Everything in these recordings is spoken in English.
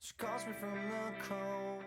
She calls me from the cold.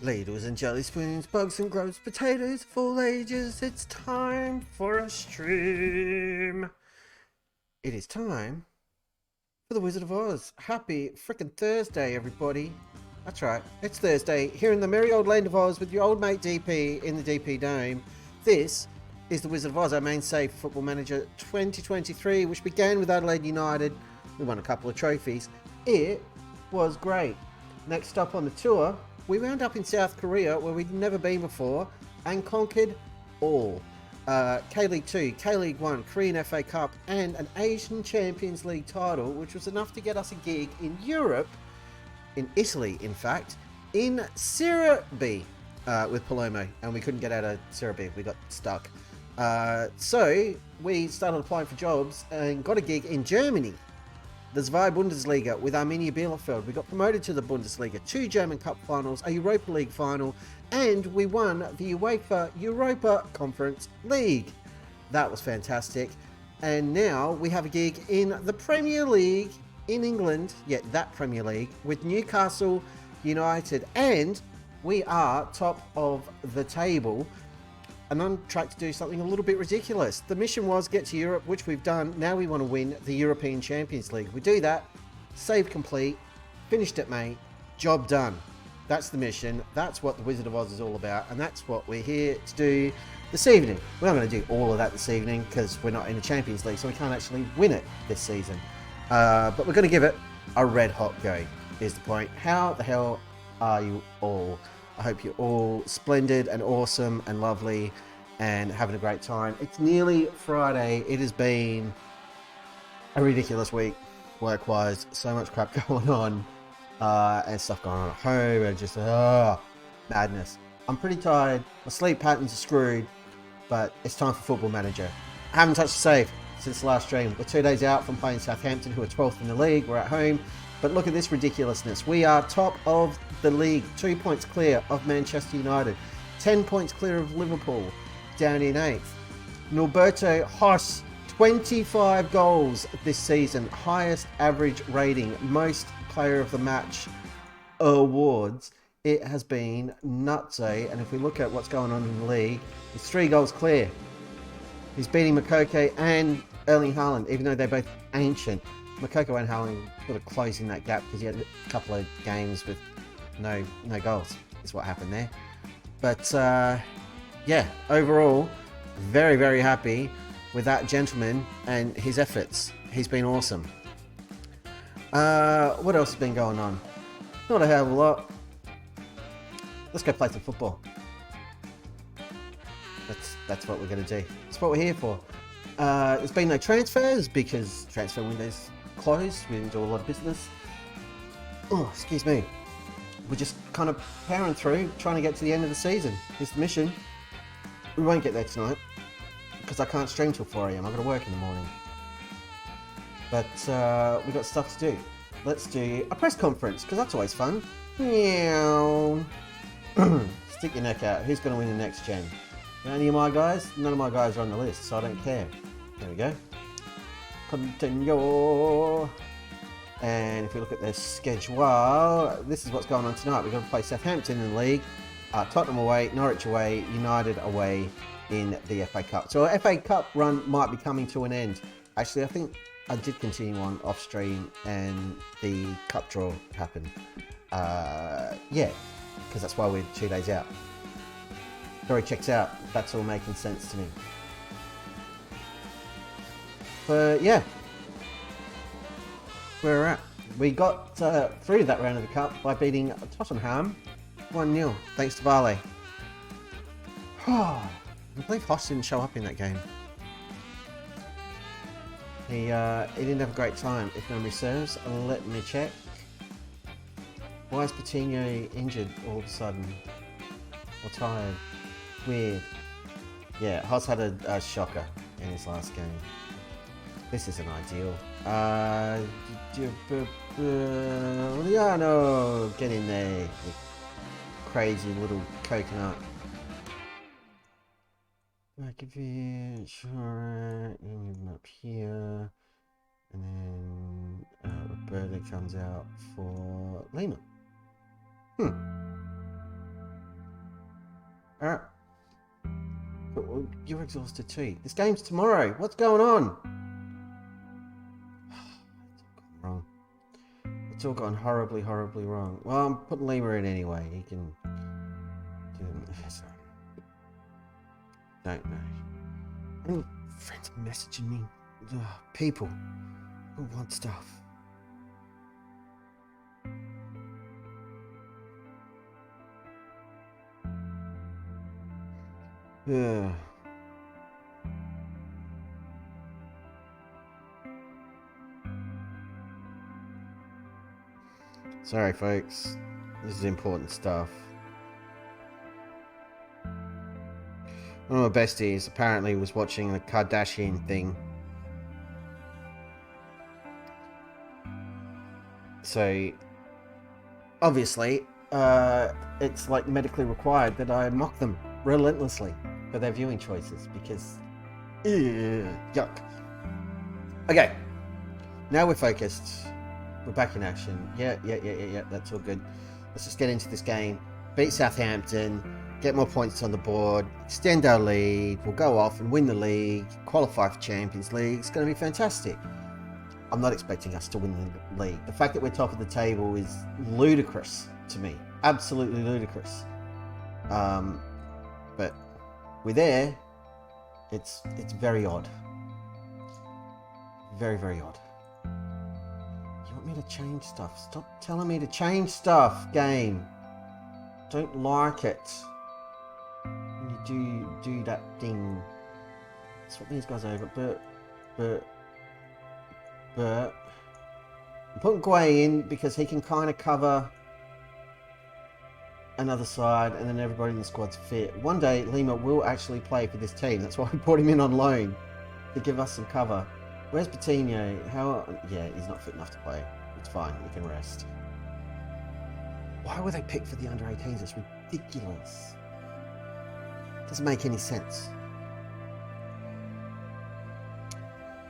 Ladles and jelly spoons, bugs and grubs, potatoes of all ages, it's time for a stream. It is time for the Wizard of Oz. Happy frickin' Thursday, everybody. That's right, it's Thursday, here in the merry old land of Oz with your old mate DP in the DP Dome. This is the Wizard of Oz, our mainstay for Football Manager 2023, which began with Adelaide United. We won a couple of trophies. It was great. Next up on the tour, we wound up in South Korea, where we'd never been before, and conquered all. K-League 2, K-League 1, Korean FA Cup, and an Asian Champions League title, which was enough to get us a gig in Europe, in Italy, in fact, in Serie B with Palermo, and we couldn't get out of Serie B, we got stuck. So we started applying for jobs and got a gig in Germany, the Zwei Bundesliga with Arminia Bielefeld. We got promoted to the Bundesliga, 2 German Cup finals, a Europa League final, and we won the UEFA Europa Conference League. That was fantastic. And now we have a gig in the Premier League in England, yet that Premier League, with Newcastle United. And we are top of the table and on track to do something a little bit ridiculous. The mission was get to Europe, which we've done. Now we want to win the European Champions League. We do that, save complete, finished it, mate, job done. That's the mission. That's what the Wizard of Oz is all about, and that's what we're here to do this evening. We're not going to do all of that this evening because we're not in the Champions League, so we can't actually win it this season. But we're going to give it a red hot go, is the point. How the hell are you all? I hope you're all splendid and awesome and lovely and having a great time. It's nearly Friday. It has been a ridiculous week, work-wise. So much crap going on and stuff going on at home and just madness. I'm pretty tired. My sleep patterns are screwed, but it's time for Football Manager. I haven't touched the save since the last stream. We're 2 days out from playing Southampton, who are 12th in the league. We're at home. But look at this ridiculousness. We are top of the league, 2 points clear of Manchester United. 10 points clear of Liverpool, down in 8th. Norberto Haas, 25 goals this season, highest average rating, most player of the match awards. It has been nutsy, and if we look at what's going on in the league, he's 3 goals clear. He's beating Makoko and Erling Haaland, even though they're both ancient. Makoko and Haaland sort of closing that gap because he had a couple of games with no goals, is what happened there. But yeah, overall, very, very happy with that gentleman and his efforts. He's been awesome. What else has been going on? Not a hell of a lot. Let's go play some football. That's what we're going to do. That's what we're here for. There's been no transfers because transfer window's closed. We didn't do a lot of business. Oh, excuse me. We're just kind of powering through, trying to get to the end of the season. It's the mission. We won't get there tonight because I can't stream till 4 AM. I've got to work in the morning. But we've got stuff to do. Let's do a press conference because that's always fun. Meow. Stick your neck out. Who's going to win the next gen? Any of my guys? None of my guys are on the list, so I don't care. There we go. Continue. And if we look at their schedule, this is what's going on tonight. We're going to play Southampton in the league, Tottenham away, Norwich away, United away in the FA Cup. So our FA Cup run might be coming to an end. Actually, I think I did continue on off stream and the cup draw happened. Yeah, because that's why we're 2 days out. Story checks out. That's all making sense to me. But yeah, where we're at. We got through that round of the cup by beating Tottenham 1-0, thanks to Varley. I believe Hoss didn't show up in that game. He didn't have a great time, if memory serves. Let me check. Why is Patino injured all of a sudden? Or tired? Weird. Yeah, Hoss had a shocker in his last game. This isn't ideal. Liano, get in there, you crazy little coconut. Magpies, sure, you move him up here, and then Roberta comes out for Lima. Alright. Well, you're exhausted too. This game's tomorrow. What's going on? It's all gone wrong. It's all gone horribly, horribly wrong. Well, I'm putting Lima in anyway. He can do it. Don't know. And friends are messaging me. Ugh, people who want stuff. Yeah. Sorry, folks. This is important stuff. One of my besties apparently was watching the Kardashian thing. So, obviously, it's like medically required that I mock them relentlessly for their viewing choices because, yuck. Okay, now we're focused. We're back in action. Yeah, that's all good. Let's just get into this game. Beat Southampton, get more points on the board, extend our lead, we'll go off and win the league, qualify for Champions League. It's going to be fantastic. I'm not expecting us to win the league. The fact that we're top of the table is ludicrous to me. Absolutely ludicrous. But we're there. It's very odd. Very, very odd. You want me to change stuff? Stop telling me to change stuff, game. Don't like it. When you do that thing. Swap these guys over. But I'm putting Guay in because he can kind of cover another side, and then everybody in the squad's fit. One day Lima will actually play for this team. That's why we brought him in on loan, to give us some cover. Where's Patino? Yeah, he's not fit enough to play. It's fine, we can rest. Why were they picked for the under 18s? It's ridiculous. Doesn't make any sense.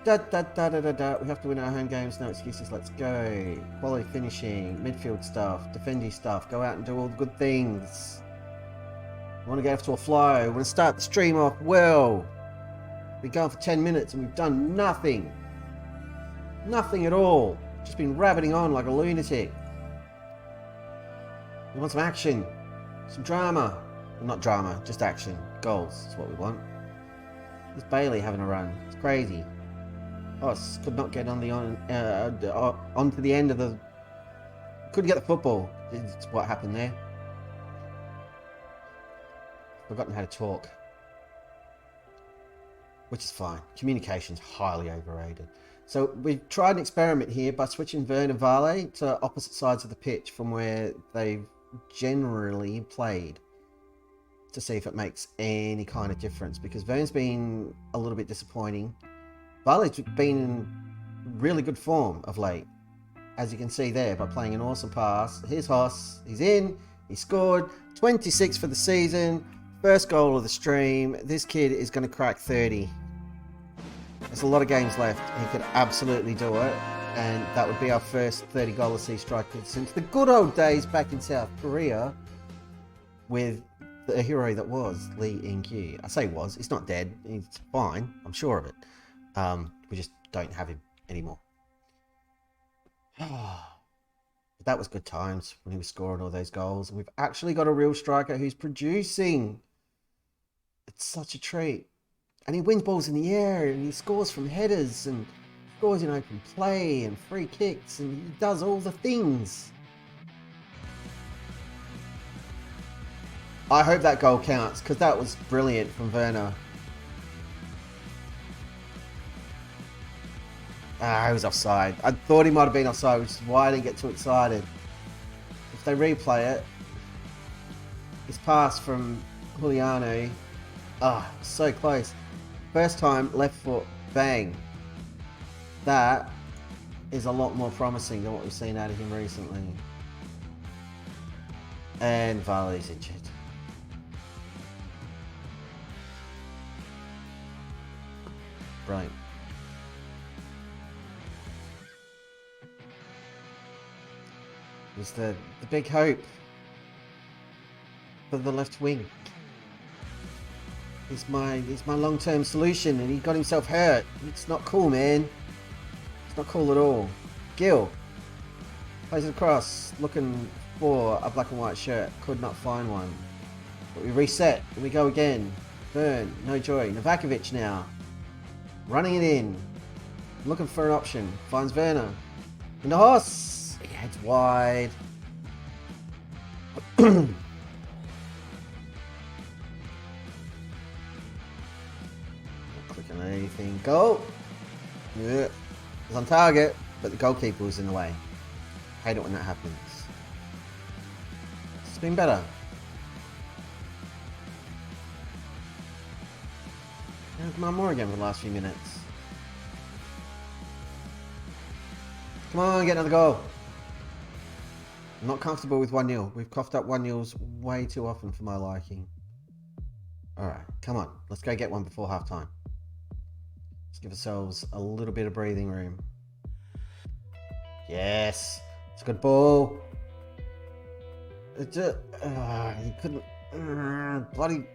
Da, da, da, da, da, da. We have to win our home games. No excuses. Let's go. Quality finishing, midfield stuff, defendy stuff. Go out and do all the good things. We want to get off to a flow. We want to start the stream off well. We've been going for 10 minutes and we've done nothing. Nothing at all. Just been rabbiting on like a lunatic. We want some action. Some drama. Well, not drama, just action. Goals is what we want. There's Bailey having a run. It's crazy. Us could not get on the onto the end of the. Couldn't get the football. It's what happened there. Forgotten how to talk, which is fine. Communication's highly overrated. So we've tried an experiment here by switching Vern and Vale to opposite sides of the pitch from where they've generally played, to see if it makes any kind of difference, because Vern's been a little bit disappointing. Vale's been in really good form of late, as you can see there, by playing an awesome pass. Here's Hoss, he's in, he scored, 26 for the season, first goal of the stream. This kid is going to crack 30. There's a lot of games left, he could absolutely do it, and that would be our first 30 goal C striker since the good old days back in South Korea with the hero that was Lee In-kyu. I say was, he's not dead, he's fine, I'm sure of it. We just don't have him anymore. But that was good times when he was scoring all those goals. And we've actually got a real striker who's producing. It's such a treat. And he wins balls in the air, and he scores from headers, and scores in open play, and free kicks, and he does all the things. I hope that goal counts, because that was brilliant from Werner. He was offside. I thought he might have been offside, which is why I didn't get too excited. If they replay it, his pass from Juliano, so close. First time, left foot, bang. That is a lot more promising than what we've seen out of him recently. And Varley's injured. Brilliant. He's the big hope for the left wing. He's my long-term solution, and he got himself hurt. It's not cool, man. It's not cool at all. Gil plays it across, looking for a black and white shirt. Could not find one. But we reset, and we go again. Burn, no joy. Novakovic now. Running it in. Looking for an option. Finds Werner. In the horse. He heads wide. Not clicking on anything. Goal. Yeah. It's on target, but the goalkeeper was in the way. Hate it when that happens. It's been better. Come on, more again for the last few minutes. Come on, get another goal. I'm not comfortable with 1-0. We've coughed up 1-0s way too often for my liking. Alright, come on. Let's go get one before half time. Let's give ourselves a little bit of breathing room. Yes. It's a good ball. He couldn't... bloody...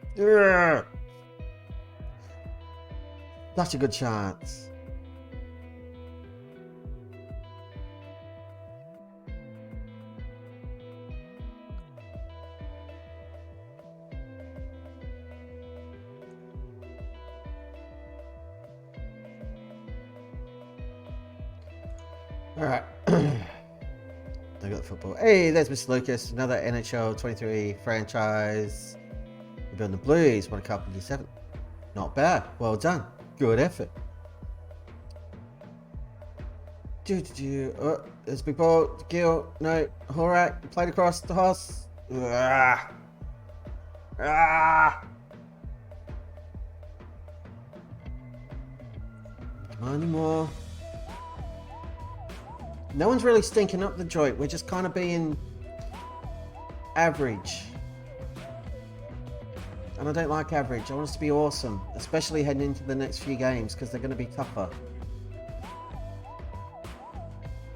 Such a good chance. Alright. They got the football. Hey, there's Mr. Lucas. Another NHL 23 franchise. We're building the Blues. Won a cup in D7. Not bad. Well done. Good effort. Oh, there's a big ball. Gil. No. Horak. Played across the horse. Come on, anymore. No one's really stinking up the joint. We're just kind of being average. And I don't like average. I want us to be awesome. Especially heading into the next few games, because they're going to be tougher.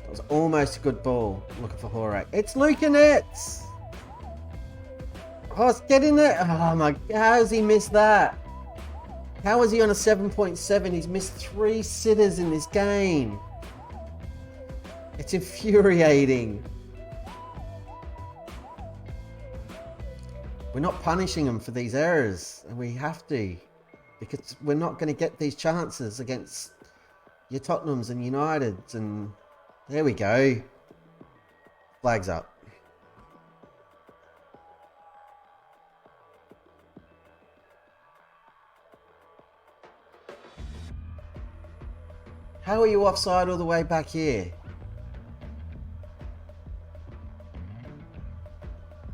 That was almost a good ball. I'm looking for Horak. It's Luca Nets! Oh, it's getting there. Oh my, how has he missed that? How is he on a 7.7? He's missed 3 sitters in this game. It's infuriating. We're not punishing him for these errors, and we have to, because we're not going to get these chances against your Tottenhams and Uniteds. And there we go. Flags up. How are you offside all the way back here?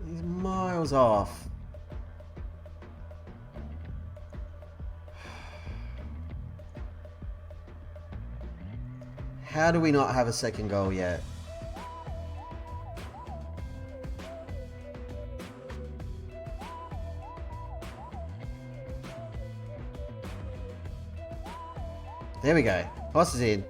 He's miles off. How do we not have a second goal yet? There we go. Horse is in.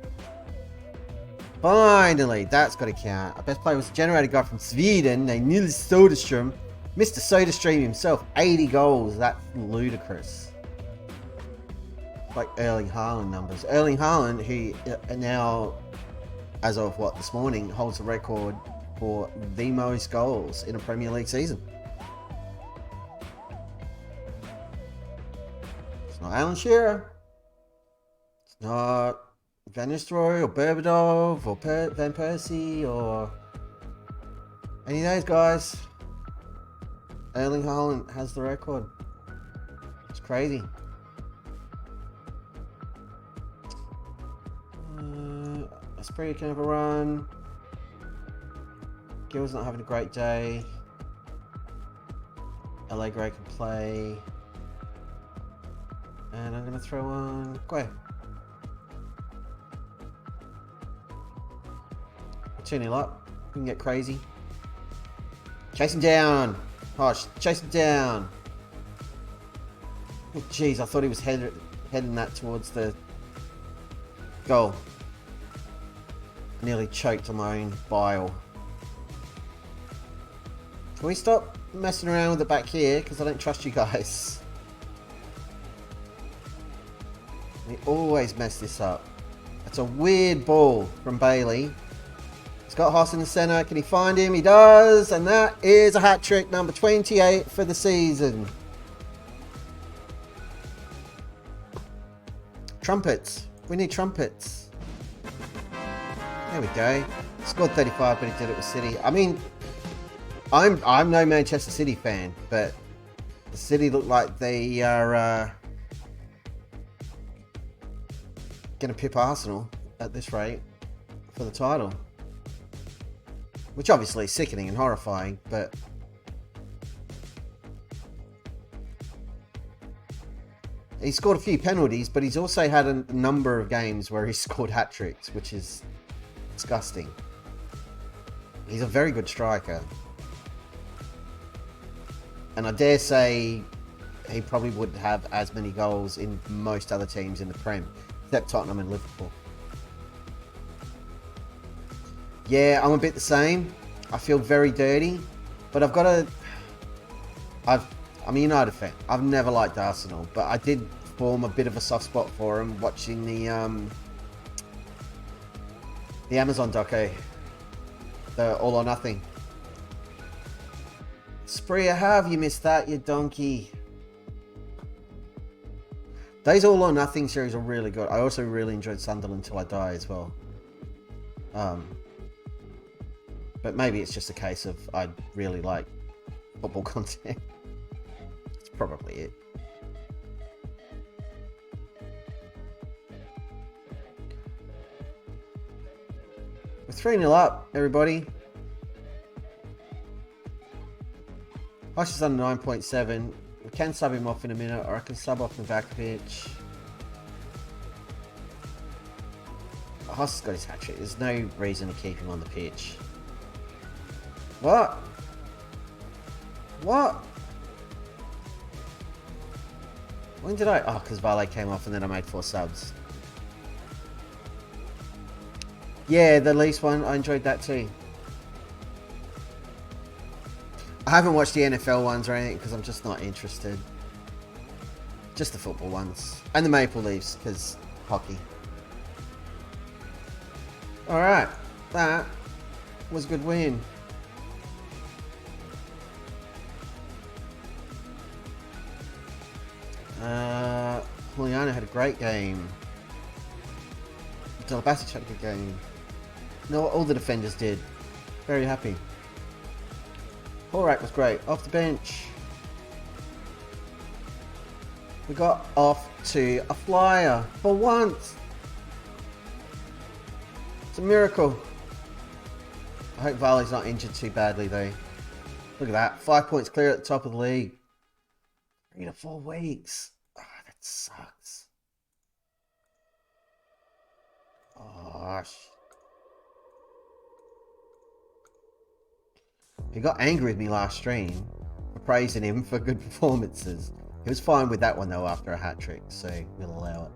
Finally, that's got to count. Our best player was a generated guy from Sweden named Nils Soderstrom. Mr. Soderstrom himself, 80 goals. That's ludicrous. Like Erling Haaland numbers. Erling Haaland, who now, as of what, this morning, holds the record for the most goals in a Premier League season. It's not Alan Shearer. It's not Van Nistelrooy or Berbatov or Van Persie or any of those guys. Erling Haaland has the record. It's crazy. Esprit can have a run. Gill's not having a great day. LA Gray can play. And I'm going to throw on Guay. 2-0 up. We can get crazy. Chase him down. Oh, chase him down. Oh, jeez, I thought he was heading that towards the goal. Nearly choked on my own bile. Can we stop messing around with it back here? Because I don't trust you guys. We always mess this up. That's a weird ball from Bailey. He's got Haas in the centre. Can he find him? He does. And that is a hat-trick, number 28 for the season. Trumpets. We need trumpets. There we go. Scored 35, but he did it with City. I mean, I'm no Manchester City fan, but the City look like they are going to pip Arsenal at this rate for the title. Which obviously is sickening and horrifying, but he scored a few penalties, but he's also had a number of games where he's scored hat-tricks, which is disgusting. He's a very good striker. And I dare say he probably wouldn't have as many goals in most other teams in the Prem, except Tottenham and Liverpool. Yeah, I'm a bit the same. I feel very dirty, but I've got to... I'm a United fan. I've never liked Arsenal, but I did form a bit of a soft spot for him watching the Amazon doco, the All or Nothing. Spree, how have you missed that, you donkey? Those All or Nothing series are really good. I also really enjoyed Sunderland Till I Die as well. But maybe it's just a case of I really like football content. That's probably it. We're 3-0 up, everybody. Hush is under 9.7. We can sub him off in a minute, or I can sub off the back pitch. Hush has got his hat-trick. There's no reason to keep him on the pitch. What? What? When did I? Oh, because Vale came off and then I made 4 subs. Yeah, the Leafs one, I enjoyed that too. I haven't watched the NFL ones or anything because I'm just not interested. Just the football ones. And the Maple Leafs, because hockey. Alright, that was a good win. Juliana had a great game. Delabasic had a good game. No, all the defenders did. Very happy. Horak was great. Off the bench. We got off to a flyer for once. It's a miracle. I hope Vale's not injured too badly though. Look at that. 5 points clear at the top of the league. 3 to 4 weeks. Oh, that sucks. Gosh. He got angry with me last stream for praising him for good performances. He was fine with that one though after a hat-trick, so we'll allow it.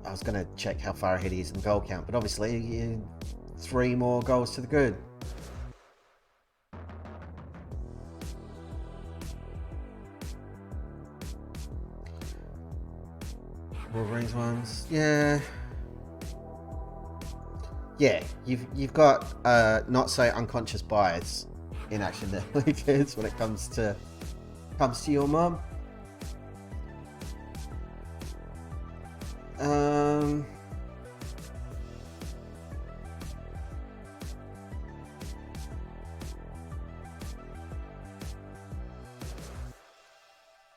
I was going to check how far ahead he is in goal count, but obviously 3 more goals to the good. Wolverines ones, yeah. Yeah, you've got not so unconscious bias in action there, because when it comes to your mum.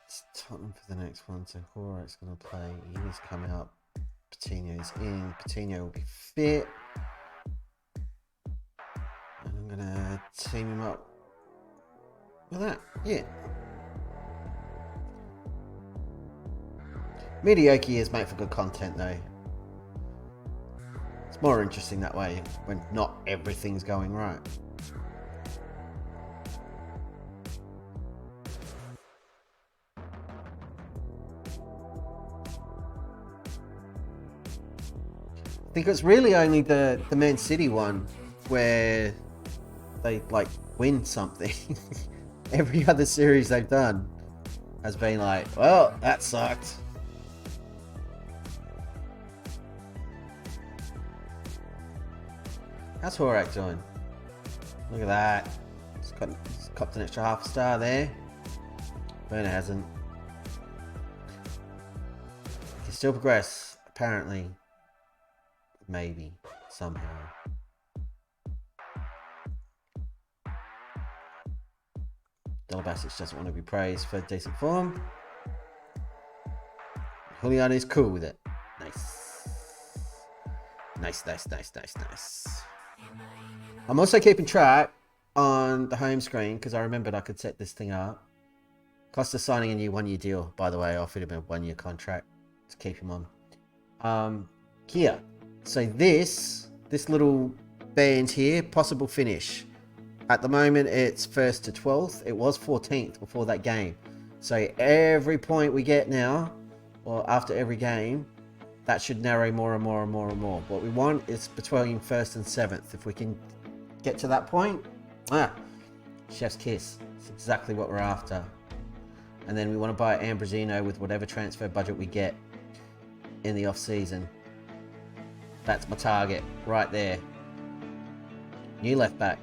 It's Tottenham for the next one, so Horak's going to play. He's coming up. Patino's in. Patino will be fit. And I'm going to team him up with that. Yeah. Mediocre is made for good content though. It's more interesting that way when not everything's going right. I think it's really only the Man City one where they like win something. Every other series they've done has been like, well, that sucked. How's Horak doing? Look at that. He's copped an extra half a star there. Burner hasn't. He can still progress, apparently. Maybe. Somehow. Delabasic doesn't want to be praised for decent form. Julian is cool with it. Nice. Nice. I'm also keeping track on the home screen because I remembered I could set this thing up. Costa signing a new 1-year deal, by the way. I offered him a 1-year contract to keep him on. Here. So this little band here, possible finish. At the moment, it's 1st to 12th. It was 14th before that game. So every point we get now, or after every game, that should narrow more and more and more and more. What we want is between 1st and 7th. If we can get to that point, chef's kiss. It's exactly what we're after. And then we want to buy Ambrosino with whatever transfer budget we get in the off-season. That's my target right there. New left back.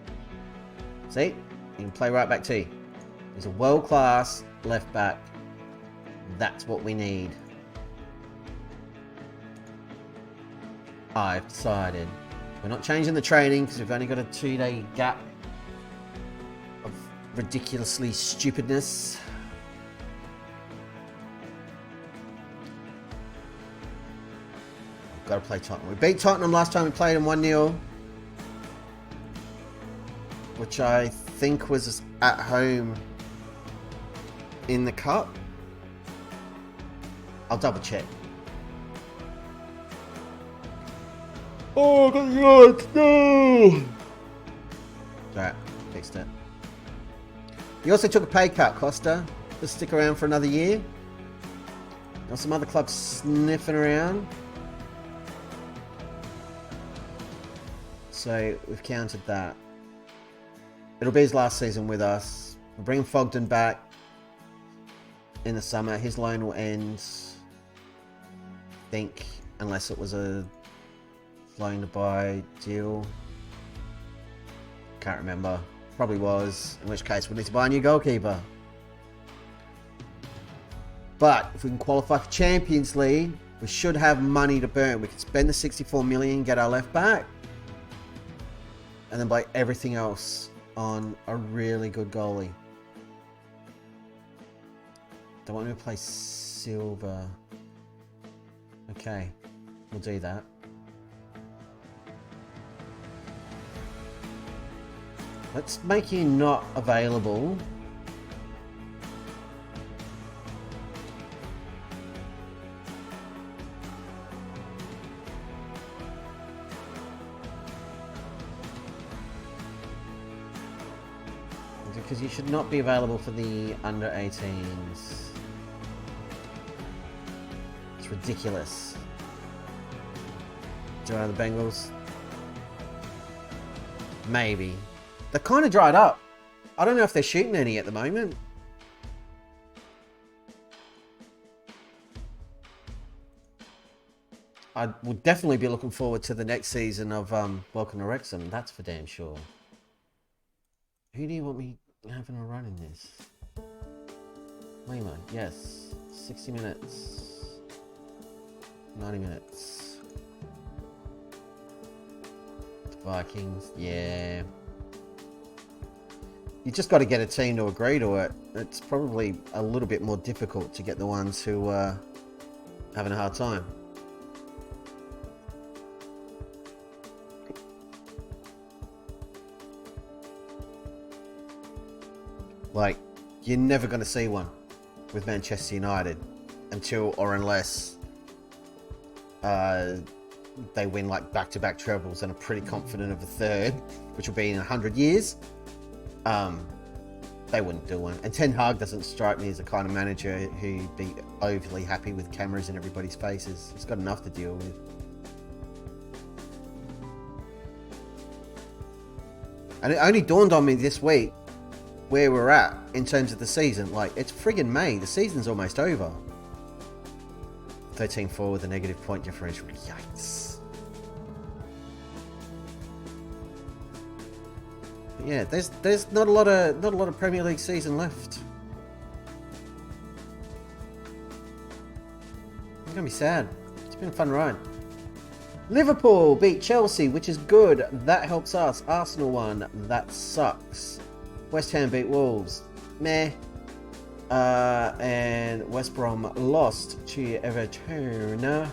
See? He can play right back too. He's a world-class left back. That's what we need. I've decided we're not changing the training because we've only got a 2-day gap of ridiculously stupidness. I've got to play Tottenham. We beat Tottenham last time we played them 1-0, which I think was at home in the cup. I'll double check. Oh, God, no! Right, fixed it. You also took a pay cut, Costa. to stick around for another year. Now some other clubs sniffing around. So we've counted that. It'll be his last season with us. We're bringing Fogden back in the summer. His loan will end, I think, unless it was a loan to buy deal. Can't remember. Probably was, in which case we need to buy a new goalkeeper. But if we can qualify for Champions League, we should have money to burn. We could spend the 64 million, get our left back, and then buy everything else on a really good goalie. Don't want me to play Silver. Okay, we'll do that. Let's make you not available. Because you should not be available for the under 18s. It's ridiculous. Do you know the Bengals? Maybe. They're kind of dried up. I don't know if they're shooting any at the moment. I will definitely be looking forward to the next season of Welcome to Wrexham. That's for damn sure. Who do you want me having a run in this? Lima, yes. 60 minutes. 90 minutes. Vikings, yeah. You just got to get a team to agree to it. It's probably a little bit more difficult to get the ones who are having a hard time. Like, you're never going to see one with Manchester United until or unless they win like back-to-back trebles and are pretty confident of a third, which will be in 100 years. They wouldn't do one. And Ten Hag doesn't strike me as the kind of manager who'd be overly happy with cameras in everybody's faces. He's got enough to deal with. And it only dawned on me this week where we're at in terms of the season. Like, it's friggin' May. The season's almost over. 13-4 with a negative point differential. Yikes. But yeah, there's not a lot of Premier League season left. It's gonna be sad. It's been a fun ride. Liverpool beat Chelsea, which is good. That helps us. Arsenal won. That sucks. West Ham beat Wolves. Meh. And West Brom lost to Everton.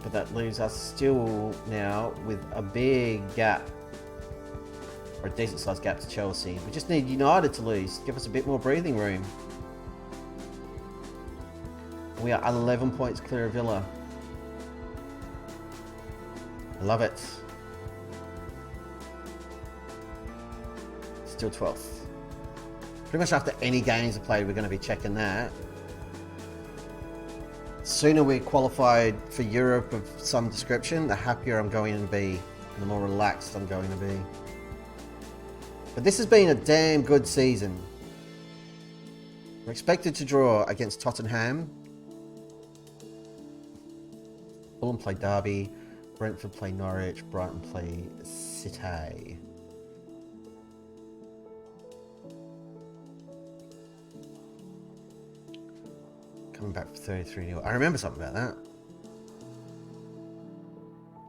But that leaves us still now with a big gap. Or a decent sized gap to Chelsea. We just need United to lose. Give us a bit more breathing room. We are 11 points clear of Villa. I love it. Still 12th. Pretty much after any games are played, we're going to be checking that. The sooner we're qualified for Europe of some description, the happier I'm going to be, and the more relaxed I'm going to be. But this has been a damn good season. We're expected to draw against Tottenham. Fulham play Derby. Brentford play Norwich. Brighton play City. Coming back for 33-0. I remember something about that.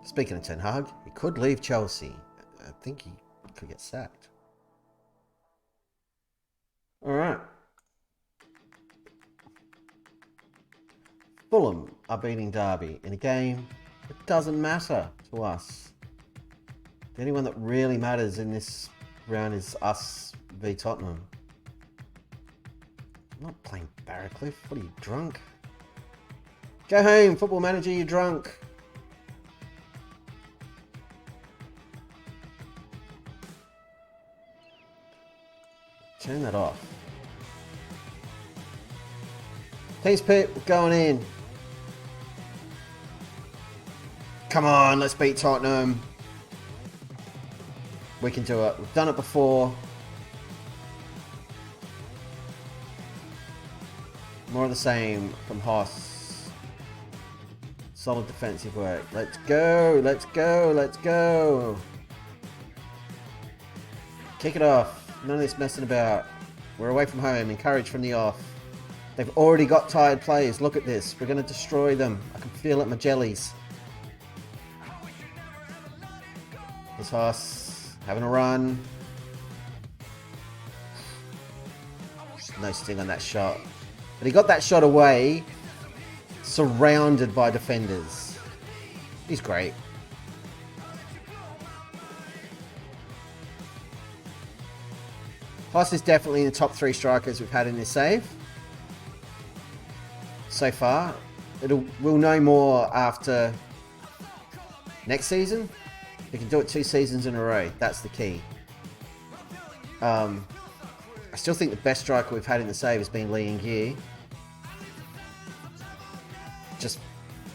Speaking of Ten Hag, he could leave Chelsea. I think he could get sacked. Alright. Fulham are beating Derby in a game that doesn't matter to us. The only one that really matters in this round is us v Tottenham. I'm not playing Barracliff. What are you, drunk? Go home, Football Manager, you're drunk. Turn that off. Peace, Pip. We're going in. Come on, let's beat Tottenham. We can do it. We've done it before. More of the same from Haas. Solid defensive work. Let's go. Let's go. Let's go. Kick it off. None of this messing about. We're away from home. Encouraged from the off. They've already got tired players. Look at this. We're going to destroy them. I can feel it in my jellies. This Haas having a run. No sting on that shot. But he got that shot away, surrounded by defenders. He's great. Haas is definitely in the top 3 strikers we've had in this save so far. We'll know more after next season. We can do it 2 seasons in a row. That's the key. I still think the best striker we've had in the save has been Lee Gear. Just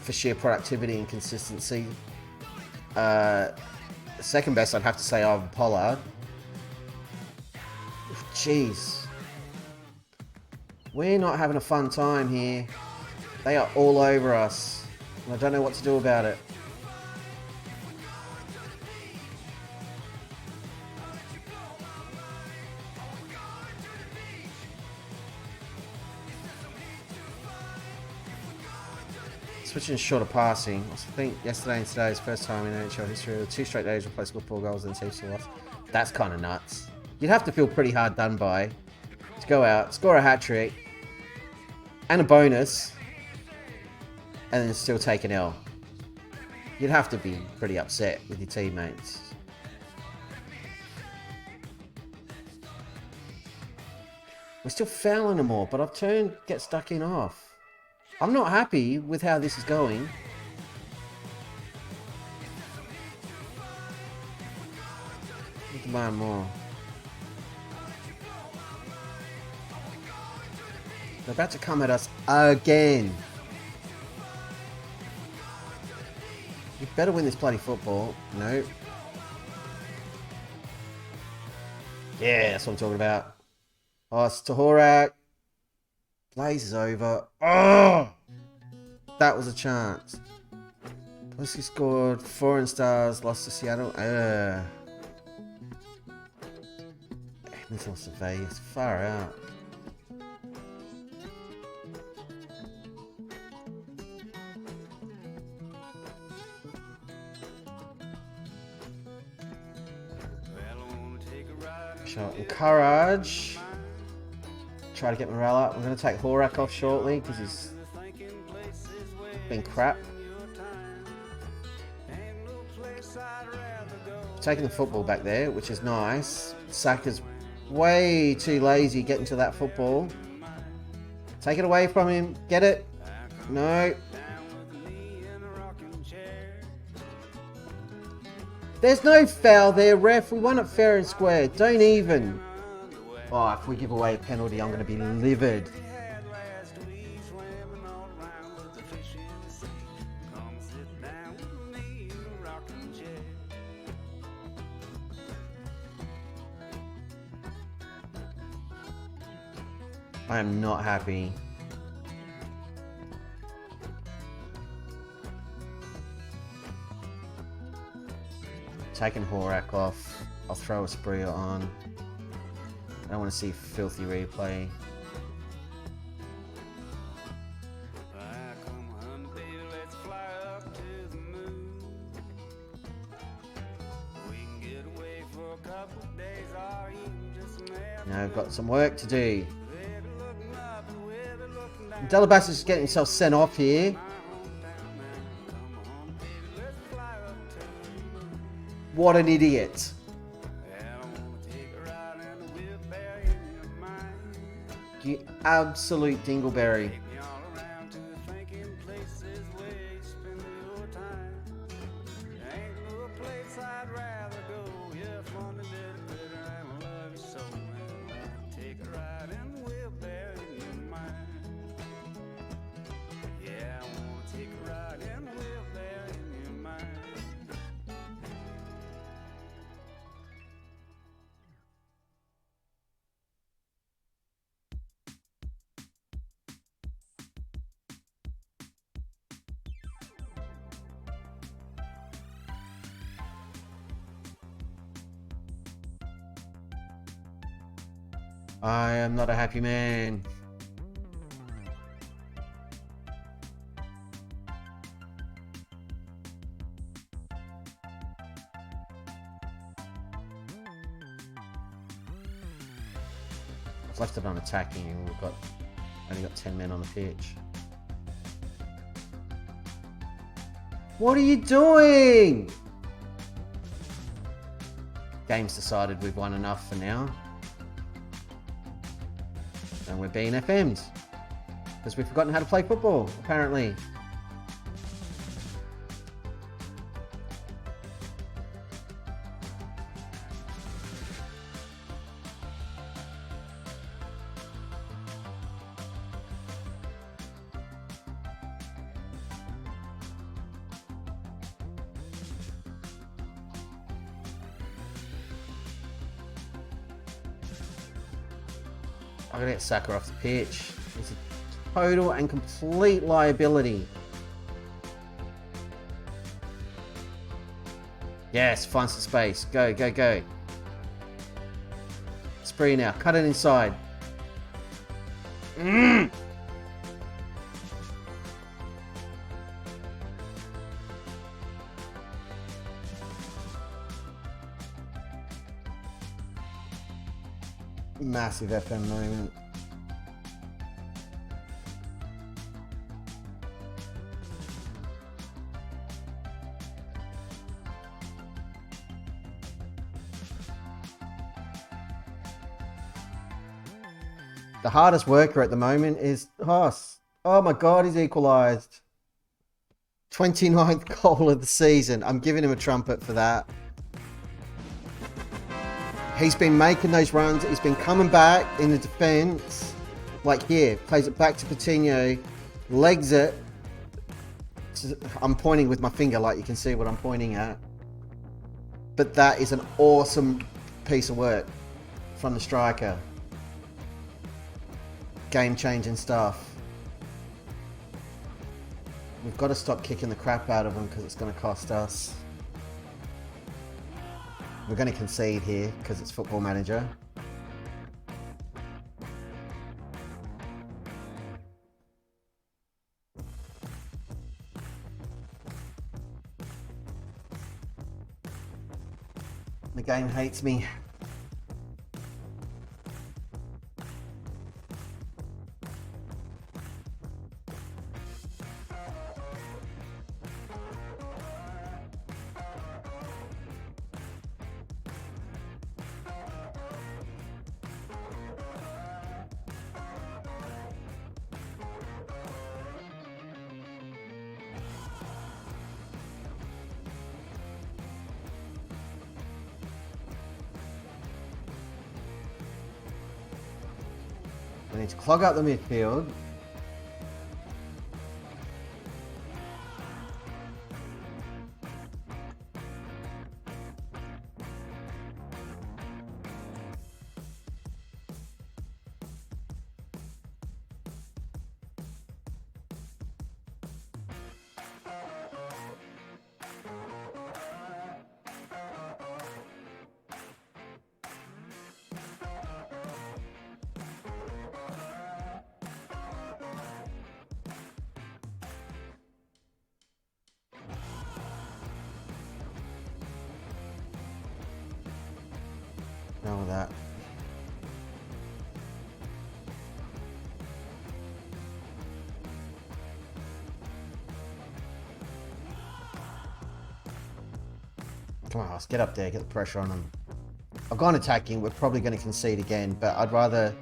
for sheer productivity and consistency. The second best, I'd have to say, Ivan Pollard. Jeez. We're not having a fun time here. They are all over us. And I don't know what to do about it. Switching shorter passing. I think yesterday and today is the first time in NHL history with 2 straight days replaced with 4 goals and 2 loss. That's kind of nuts. You'd have to feel pretty hard done by to go out, score a hat-trick, and a bonus, and then still take an L. You'd have to be pretty upset with your teammates. We're still fouling them all, but I've turned get stuck in off. I'm not happy with how this is going. Demand more. They're about to come at us again. You better win this bloody football. No. Yeah, that's what I'm talking about. Oh, it's Tahorak. Blaze is over. Oh! That was a chance. Plus he scored 4 in stars, lost to Seattle. He's lost to Vegas. Far out. Shot encourage. Try to get morale up. I'm going to take Horak off shortly because he's been crap. Taking the football back there, which is nice. Saka's way too lazy getting to that football. Take it away from him. Get it. No. There's no foul there, ref. We won it fair and square. Don't even. Oh, if we give away a penalty, I'm going to be livid. I am not happy. Taking Horak off. I'll throw a spree on. I don't want to see filthy replay. Now I've got some work to do. Delabas is getting himself sent off here. What an idiot. You absolute dingleberry. I am not a happy man. I've left it on attacking and we've only got 10 men on the pitch. What are you doing? Game's decided we've won enough for now. And we're being FM'd. Because we've forgotten how to play football, apparently. I'm gonna get Saka off the pitch. It's a total and complete liability. Yes, find some space. Go, go, go. Spree now. Cut it inside. Massive FM moment. The hardest worker at the moment is Haas. Oh my God, he's equalised. 29th goal of the season. I'm giving him a trumpet for that. He's been making those runs. He's been coming back in the defence. Like here, plays it back to Coutinho, legs it. I'm pointing with my finger like you can see what I'm pointing at. But that is an awesome piece of work from the striker. Game-changing stuff. We've got to stop kicking the crap out of them because it's going to cost us. We're going to concede here because it's Football Manager. The game hates me. We need to clog up the midfield. Now with that. Come on, let's get up there, get the pressure on them. I've gone attacking, we're probably going to concede again, but I'd rather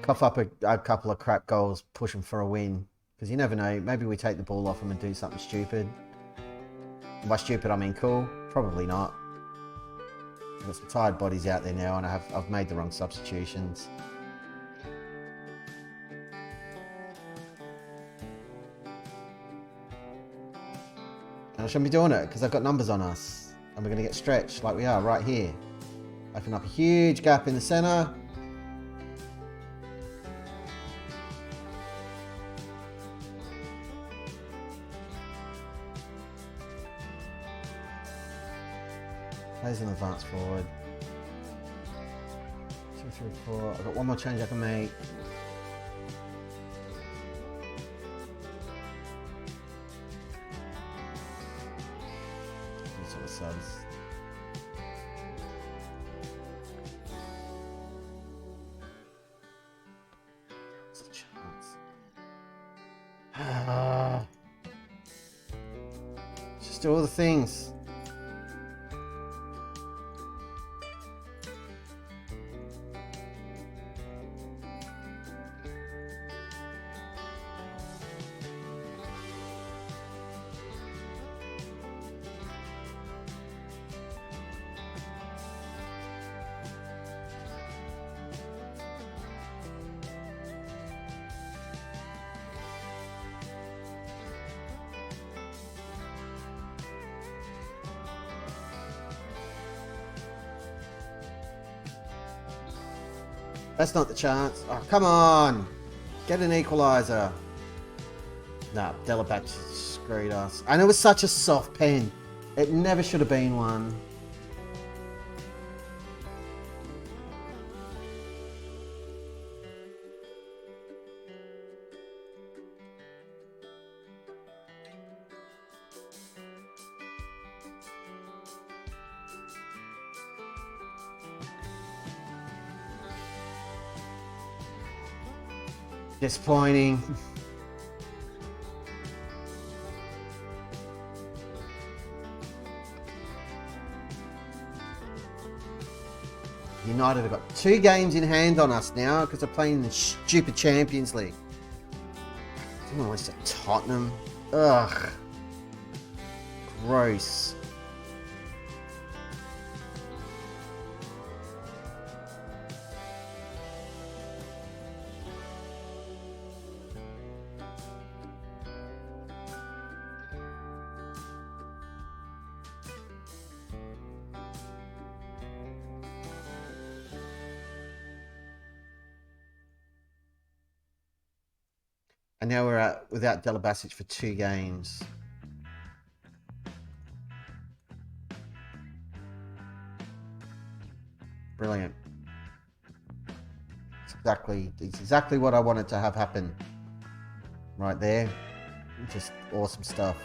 cough up a couple of crap goals, push them for a win. Because you never know, maybe we take the ball off them and do something stupid. By stupid, I mean cool. Probably not. There's some tired bodies out there now, and I've made the wrong substitutions. And I shouldn't be doing it because I've got numbers on us, and we're going to get stretched like we are right here. Open up a huge gap in the centre. Plays an advance forward. 3, 4. I've got one more change I can make. These sort of subs. What's the chance? Just do all the things. That's not the chance. Oh, come on. Get an equalizer. Nah, Delabatch screwed us. And it was such a soft pen. It never should have been one. Disappointing. United have got 2 games in hand on us now because they're playing in the stupid Champions League. I don't know what's at Tottenham. Ugh. Gross. And now we're at without Delabasic for 2 games. Brilliant. It's exactly what I wanted to have happen. Right there. Just awesome stuff.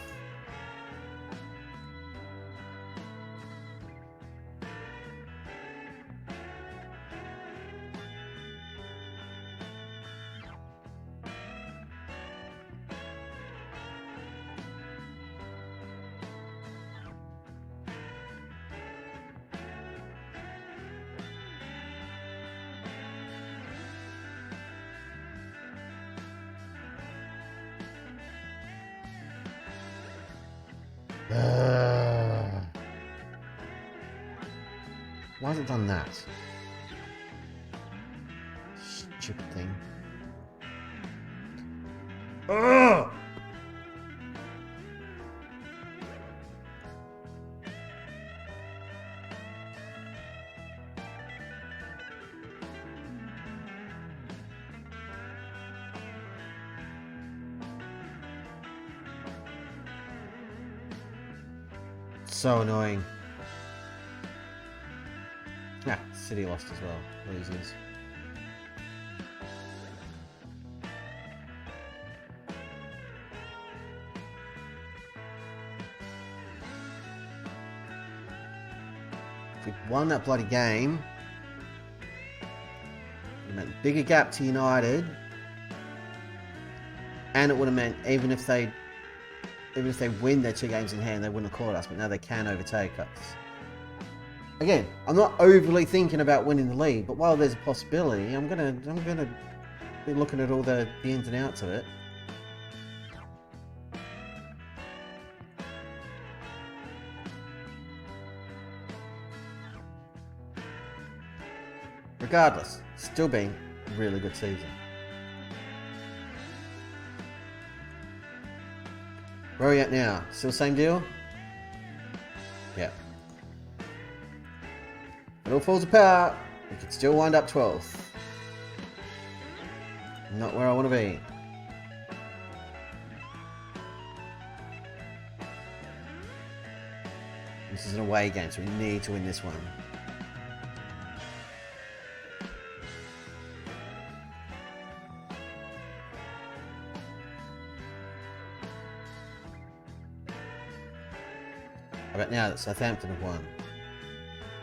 Why has it done that? Stupid thing. Ugh! So annoying. Yeah, City lost as well. Losers. If we'd won that bloody game, it meant a bigger gap to United, and it would have meant even if they win their 2 games in hand, they wouldn't have caught us. But now they can overtake us. Again, I'm not overly thinking about winning the league, but while there's a possibility, I'm gonna be looking at all the ins and outs of it. Regardless, still been a really good season. Where are we at now? Still same deal? Yeah. It all falls apart. We could still wind up 12th. Not where I want to be. This is an away game, so we need to win this one. about now that Southampton have won?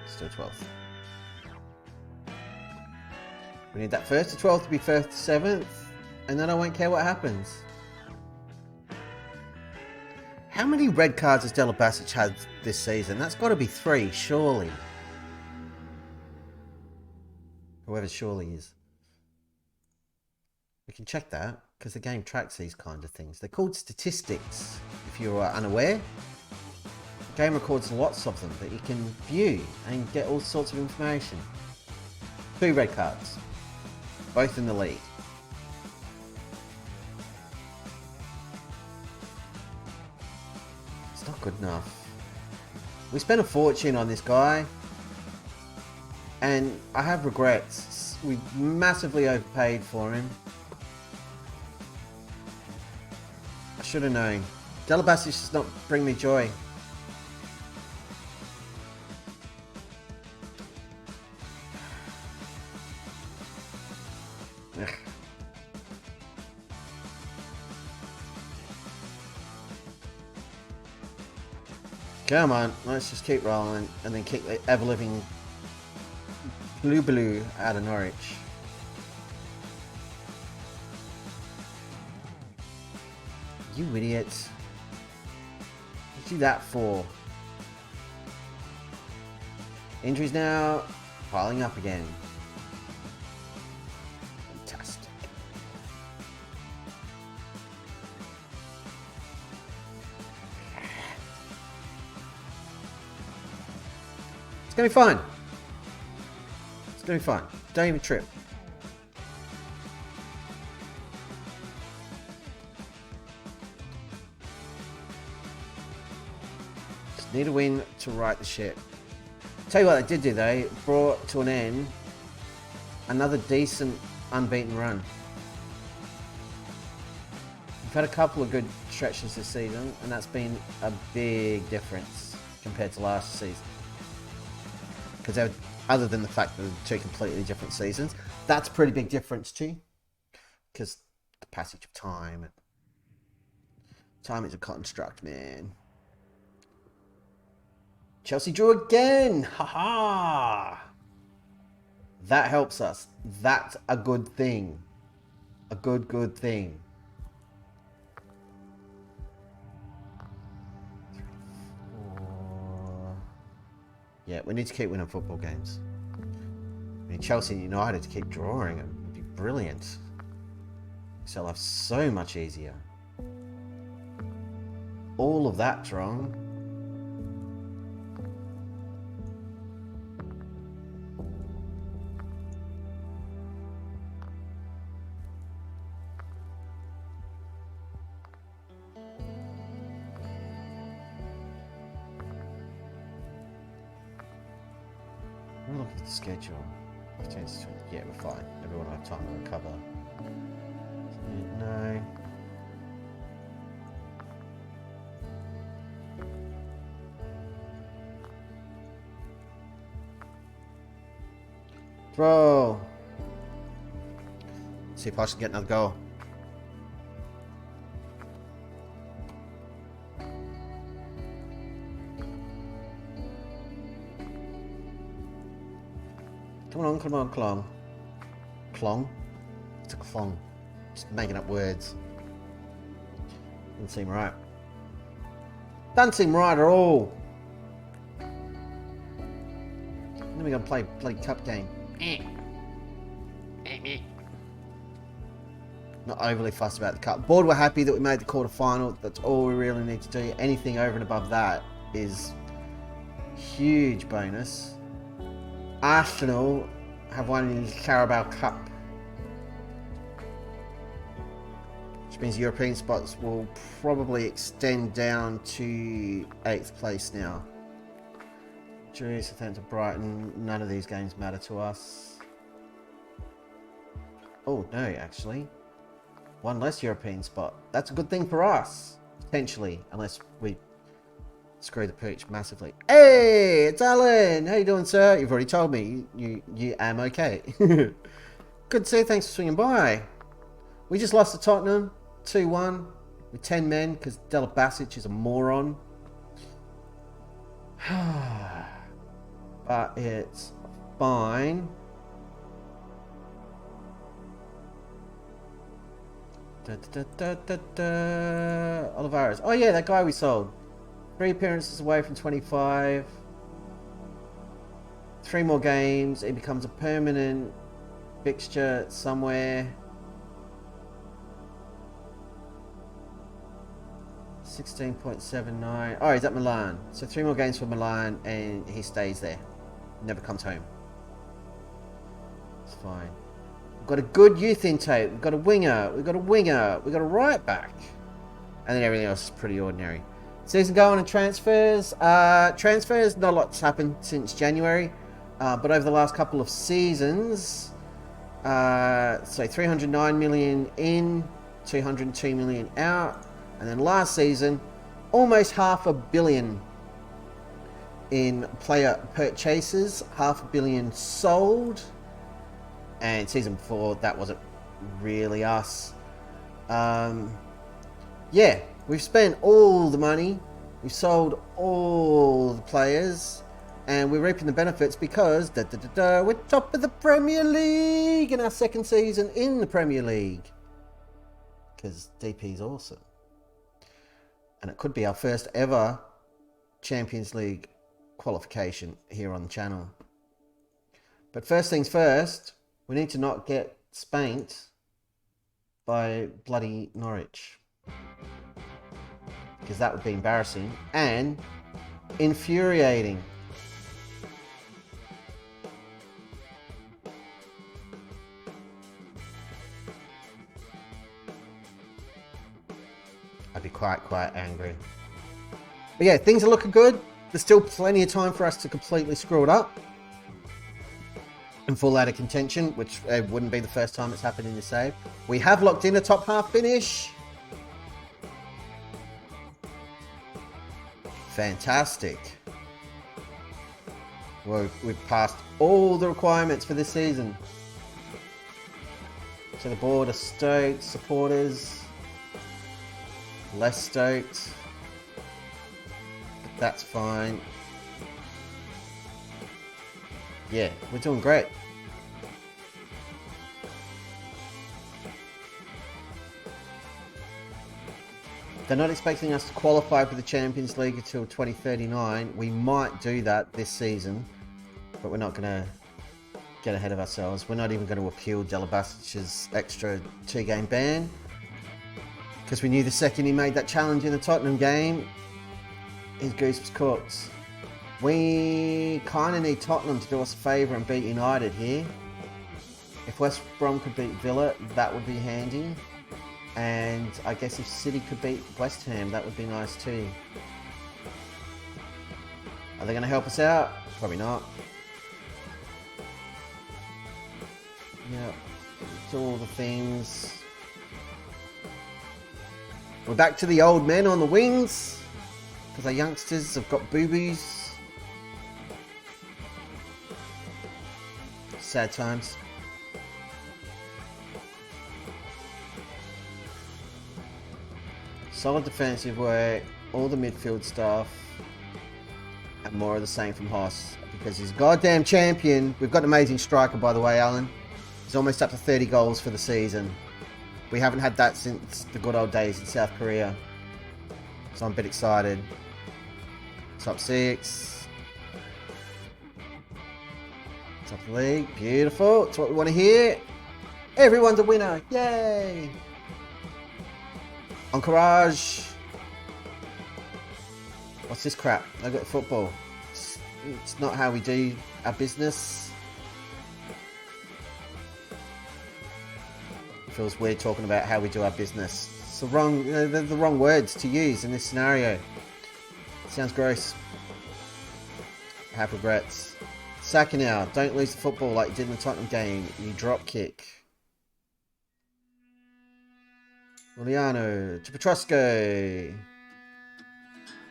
Still 12th. We need that 1st to 12th to be 1st to 7th, and then I won't care what happens. How many red cards has Della Basic had this season? That's got to be 3, surely. Whoever surely is. We can check that, because the game tracks these kind of things. They're called statistics, if you are unaware. The game records lots of them that you can view and get all sorts of information. 2 red cards. Both in the league. It's not good enough. We spent a fortune on this guy, and I have regrets. We massively overpaid for him. I should have known. Della Basic does not bring me joy. Ugh. Come on, let's just keep rolling and then kick the ever-living blue out of Norwich. You idiots. What'd you do that for? Injuries now piling up again. Fantastic. It's gonna be fine. It's gonna be fine. Don't even trip. Just need a win to right the ship. Tell you what they did do, they brought to an end another decent unbeaten run. We've had a couple of good stretches this season, and that's been a big difference compared to last season. Because other than the fact that they're 2 completely different seasons, that's a pretty big difference too. Because the passage of time. Time is a construct, man. Chelsea drew again! Haha! That helps us. That's a good thing. A good thing. 3, 4. Yeah, we need to keep winning football games. I mean, Chelsea and United to keep drawing them would be brilliant. So life so much easier. All of that wrong. Look at the schedule. Yeah, we're fine. Everyone will have time to recover. No. Throw. See if I can get another goal. Come on, Clong. Clong? It's a clong. Just making up words. Doesn't seem right. Doesn't seem right at all. Then we're gonna play cup game. Not overly fussed about the cup. Board, we're happy that we made the quarter-final. That's all we really need to do. Anything over and above that is huge bonus. Arsenal have won in the Carabao Cup, which means European spots will probably extend down to 8th place now. Drew, Southampton, Brighton, none of these games matter to us. Oh no, actually, 1 less European spot. That's a good thing for us, potentially, unless we screw the pooch massively. Hey, it's Alan. How you doing, sir? You've already told me you am okay. Good to see you. Thanks for swinging by. We just lost to Tottenham 2-1 with 10 men because Della Basic is a moron. But it's fine. Olivares. Oh yeah, that guy we sold. 3 appearances away from 25. 3 more games. It becomes a permanent fixture somewhere. 16.79. Oh, he's at Milan. So 3 more games for Milan and he stays there. Never comes home. It's fine. We've got a good youth intake. We've got a winger. We've got a winger. We've got a right back. And then everything else is pretty ordinary. Season going and transfers. Transfers, not a lot's happened since January. But over the last couple of seasons, so 309 million in, 202 million out. And then last season, almost $500 million in player purchases, $500 million sold. And season before, that wasn't really us. Yeah, we've spent all the money. We've sold all the players. And we're reaping the benefits because we're top of the Premier League in our second season in the Premier League. Because DP's awesome. And it could be our first ever Champions League qualification here on the channel. But first things first, we need to not get spanked by bloody Norwich. Because that would be embarrassing and infuriating. I'd be quite angry. But yeah, things are looking good. There's still plenty of time for us to completely screw it up and fall out of contention, which wouldn't be the first time it's happened in the save. We have locked in a top half finish. Fantastic. Well, we've passed all the requirements for this season. So the board are stoked, supporters less stoked, but that's fine. Yeah, we're doing great. They're not expecting us to qualify for the Champions League until 2039. We might do that this season, but we're not going to get ahead of ourselves. We're not even going to appeal Delabasic's extra 2-game ban, because we knew the second he made that challenge in the Tottenham game, his goose was cooked. We kind of need Tottenham to do us a favour and beat United here. If West Brom could beat Villa, that would be handy. And I guess if City could beat West Ham, that would be nice too. Are they going to help us out? Probably not. Yeah, do all the things. We're back to the old men on the wings, because our youngsters have got boo-boos. Sad times. Solid defensive work, all the midfield stuff, and more of the same from Haas, because he's goddamn champion. We've got an amazing striker, by the way, Alan. He's almost up to 30 goals for the season. We haven't had that since the good old days in South Korea. So I'm a bit excited. Top 6. Top of the league. Beautiful. That's what we want to hear. Everyone's a winner. Yay. Encourage. What's this crap? Look at the football. It's not how we do our business. Feels weird talking about how we do our business. It's the wrong, they're the wrong words to use in this scenario. Sounds gross. I have regrets. Saka now. Don't lose the football like you did in the Tottenham game. You drop kick. Juliano to Petrosco.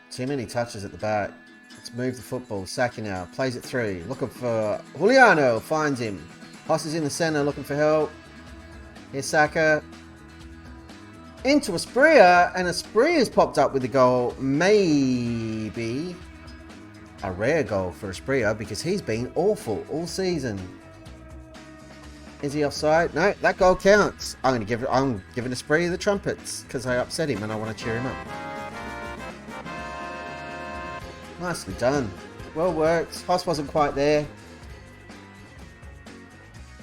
Too many touches at the back. Let's move the football. Saka now. Plays it through. Looking for Juliano. Finds him. Haas is in the centre looking for help. Here's Saka. Into Asprilla. And Asprilla's popped up with the goal. Maybe. a rare goal for Espria because he's been awful all season. Is he offside? No, that goal counts. I'm giving Espria the trumpets because I upset him and I want to cheer him up. Nicely done. Well worked. Hoss wasn't quite there.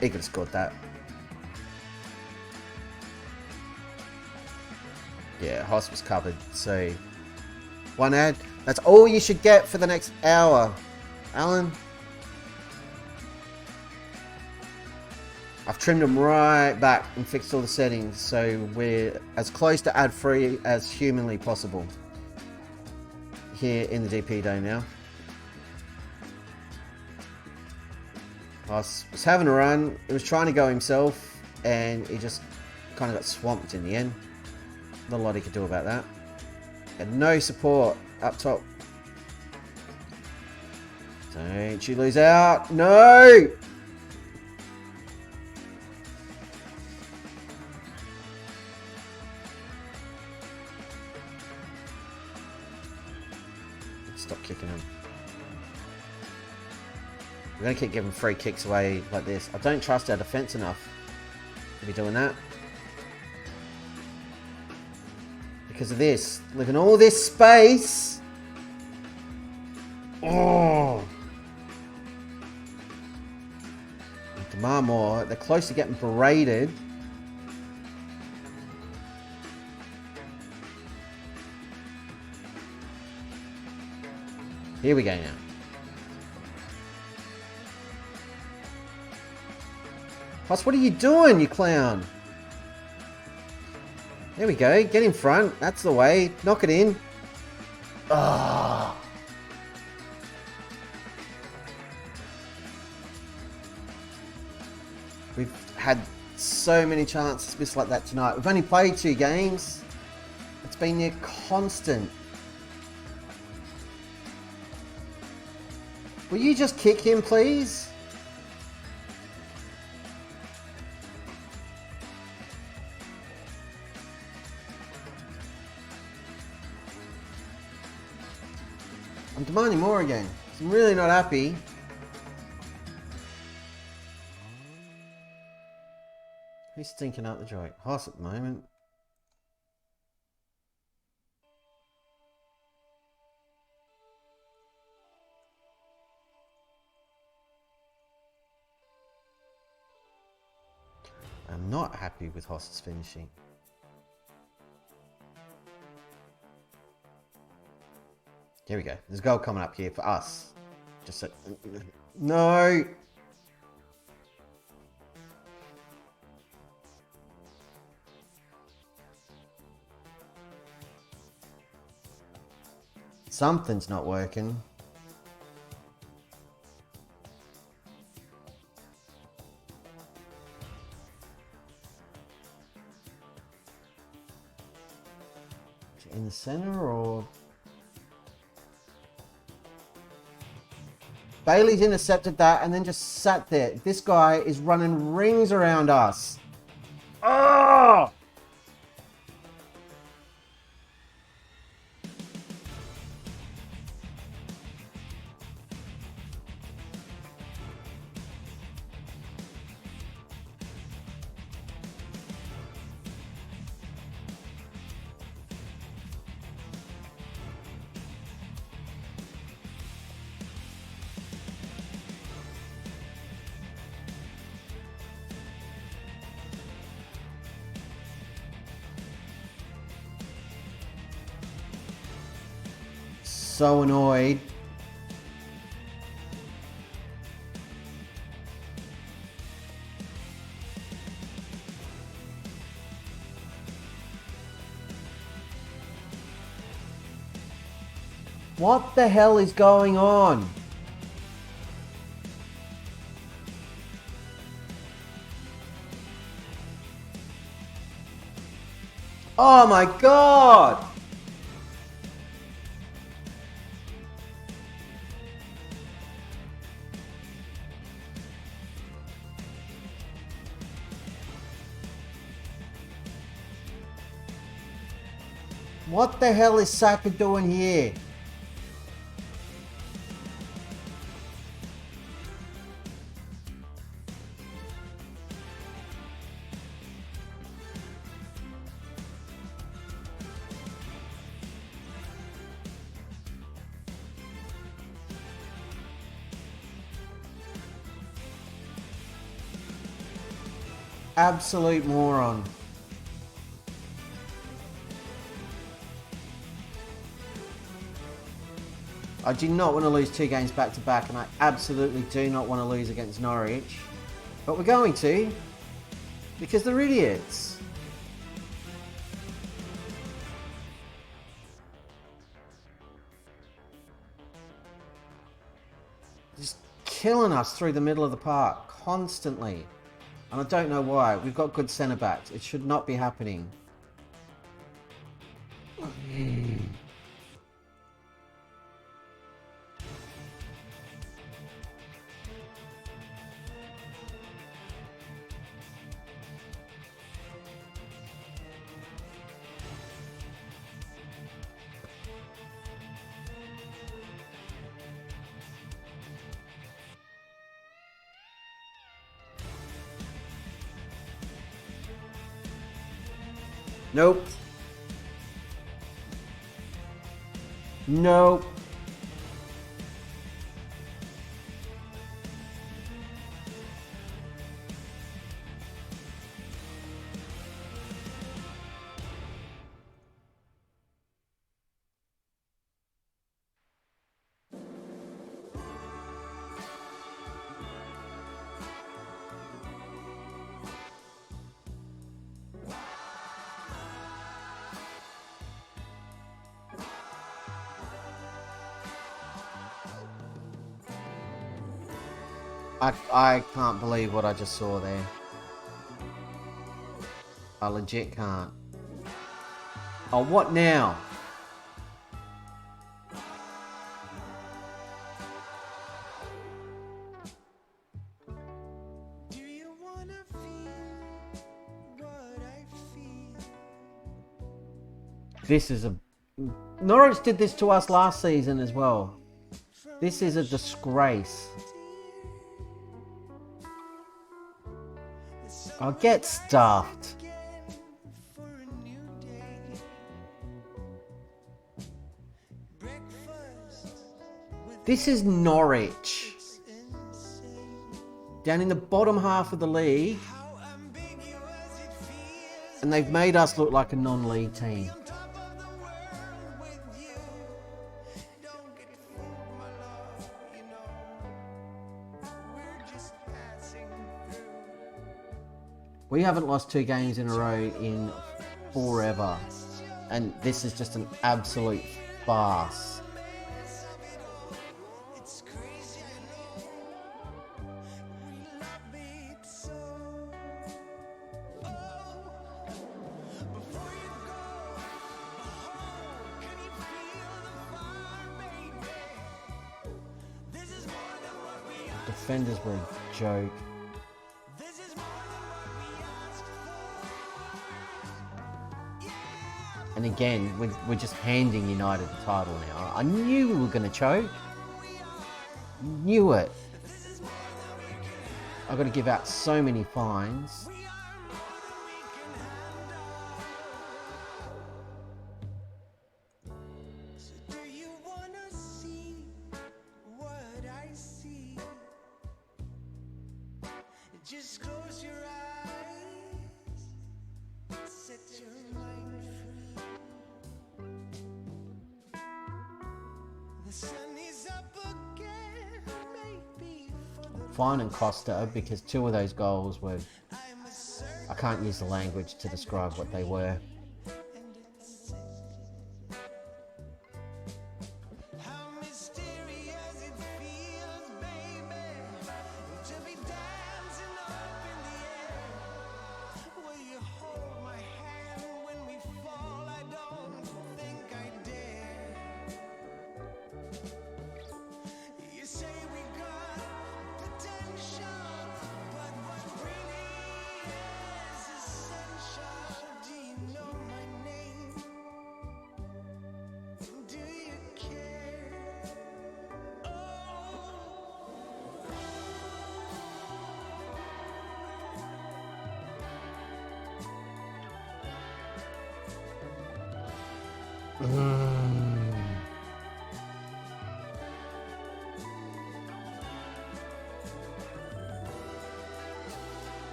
He could have scored that. Yeah, Hoss was covered. So, one ad. That's all you should get for the next hour. Alan. I've trimmed them right back and fixed all the settings. So we're as close to ad free as humanly possible. Here in the DP day now. Hoss was having a run. He was trying to go himself. And he just kind of got swamped in the end. Not a lot he could do about that. Had no support up top. Don't you lose out. No! Stop kicking him. We're going to keep giving free kicks away like this. I don't trust our defence enough to be doing that. Because of this. Leaving all this space. Oh. Demand more. They're close to getting berated. Here we go now. Hoss, what are you doing, you clown? There we go. Get in front. That's the way. Knock it in. Ah. We've had so many chances missed like that tonight. We've only played 2 games. It's been near constant. Will you just kick him, please? I'm demanding more again. I'm really not happy. Who's stinking out the joint? Hoss at the moment. I'm not happy with Hoss's finishing. Here we go. There's a goal coming up here for us. Just so... No! Something's not working. In the center or... Bailey's intercepted that and then just sat there. This guy is running rings around us. Oh! So annoyed. What the hell is going on? Oh my God! What the hell is Saka doing here? Absolute moron. I do not want to lose 2 games back to back, and I absolutely do not want to lose against Norwich. But we're going to, because they're idiots. Just killing us through the middle of the park, constantly. And I don't know why. We've got good centre backs. It should not be happening. Nope. Nope. I can't believe what I just saw there. I legit can't. Oh, what now? Do you wanna feel what I feel? This is a... Norwich did this to us last season as well. This is a disgrace. I'll get stuffed. For a new day. Breakfast with This is Norwich. insane. Down in the bottom half of the league. How ambiguous it feels. And they've made us look like a non-league team. On top of the world with you. Don't get fooled, my love, you know. We're just passing through. We haven't lost 2 games in a row in forever. And this is just an absolute farce. It's crazy, I know. We love it so. Before you go, can you feel the fire, baby? This is more than what we asked. Defenders were a joke. This is more than what we asked for. Yeah. And again, we're just handing United the title now. I knew we were going to choke. Knew it. I've got to give out so many fines. We are more than we can handle. So do you wanna see what I see? Just close your eyes, set your mind free. The sun is up again, maybe for the Fine and Costa, because 2 of those goals were... I'm a certain I can't use the language to describe what they were. and it's how mysterious it feels, baby, to be dancing up in the air. Will you hold my hand when we fall? I don't think I dare. You say we got potential, but what really is essential? Do you know my name? Do you care?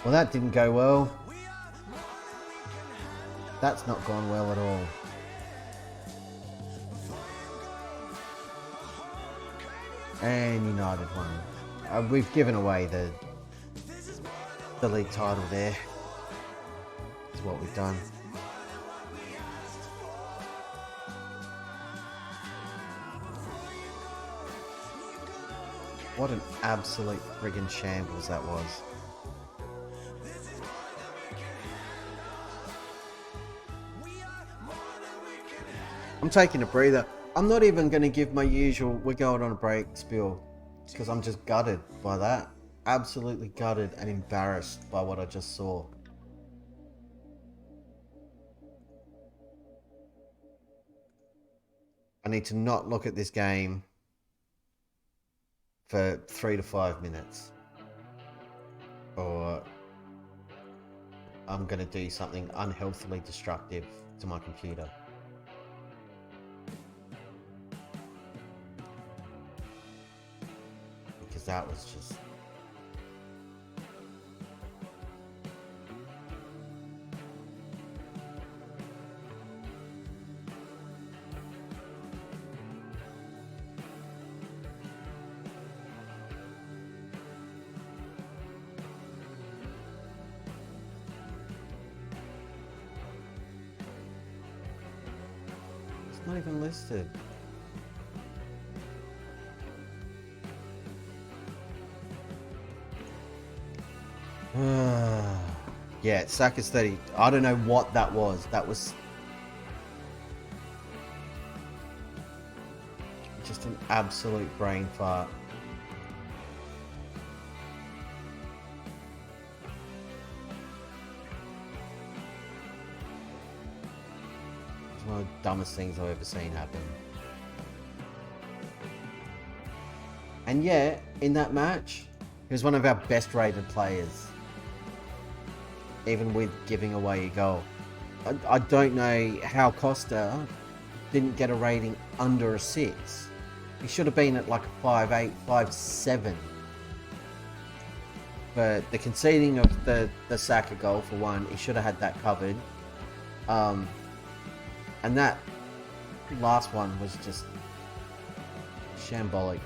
Well, that didn't go well. That's not gone well at all. And United won. We've given away the league title there. Is what we've done. What an absolute friggin' shambles that was. I'm taking a breather. I'm not even going to give my usual "we're going on a break" spiel, because I'm just gutted by that. Absolutely gutted and embarrassed by what I just saw. I need to not look at this game for 3 to 5 minutes, or I'm going to do something unhealthily destructive to my computer. Because that was just... It's not even listed. Yeah, Saka's 30. I don't know what that was. That was just an absolute brain fart. It's one of the dumbest things I've ever seen happen. And yet, in that match, he was one of our best rated players. Even with giving away a goal. I don't know how Costa didn't get a rating under a 6. He should have been at like a 5.8, 5.7. But the conceding of the Saka goal, for one, he should have had that covered. And that last one was just shambolic.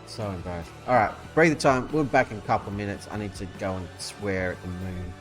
So embarrassed. Alright, breather time. We'll be back in a couple of minutes. I need to go and swear at the moon.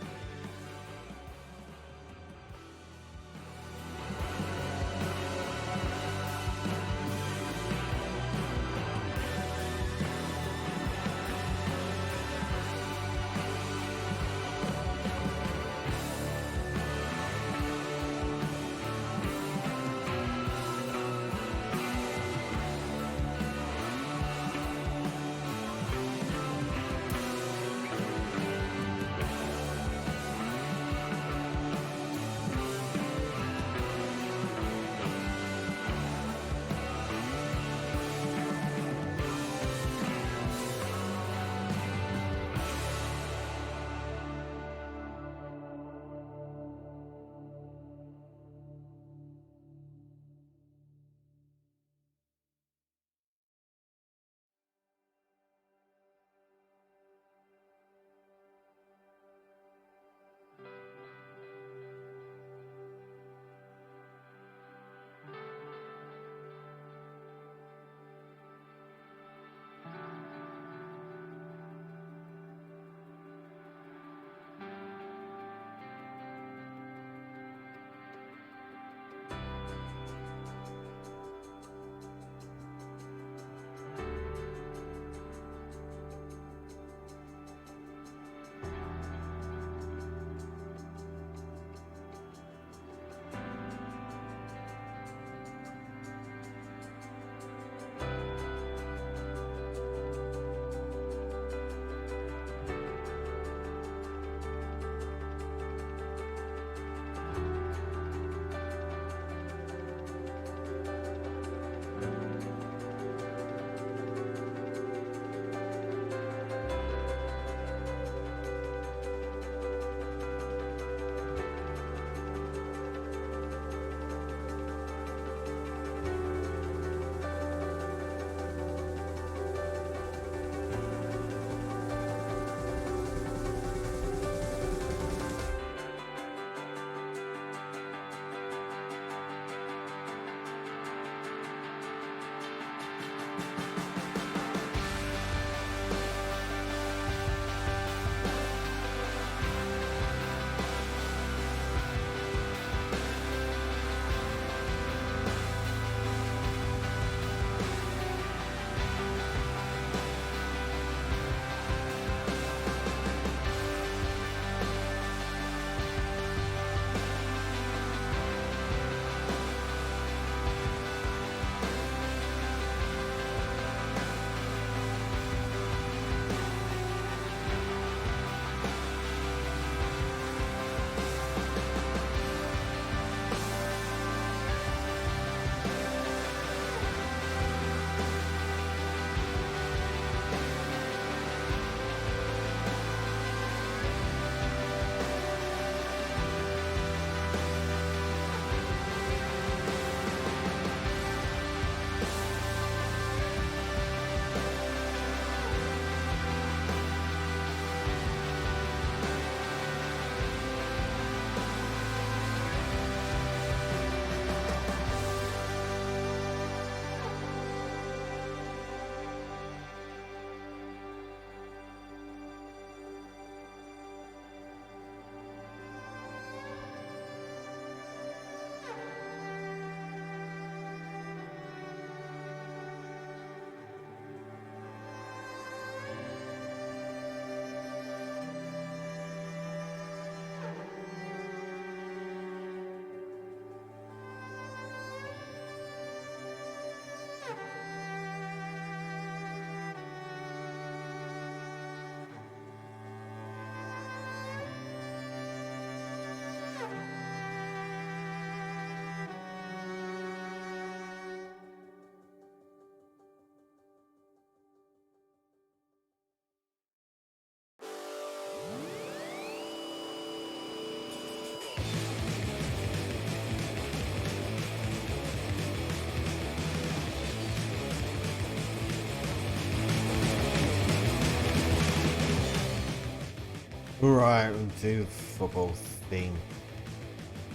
Right, we'll do the football thing.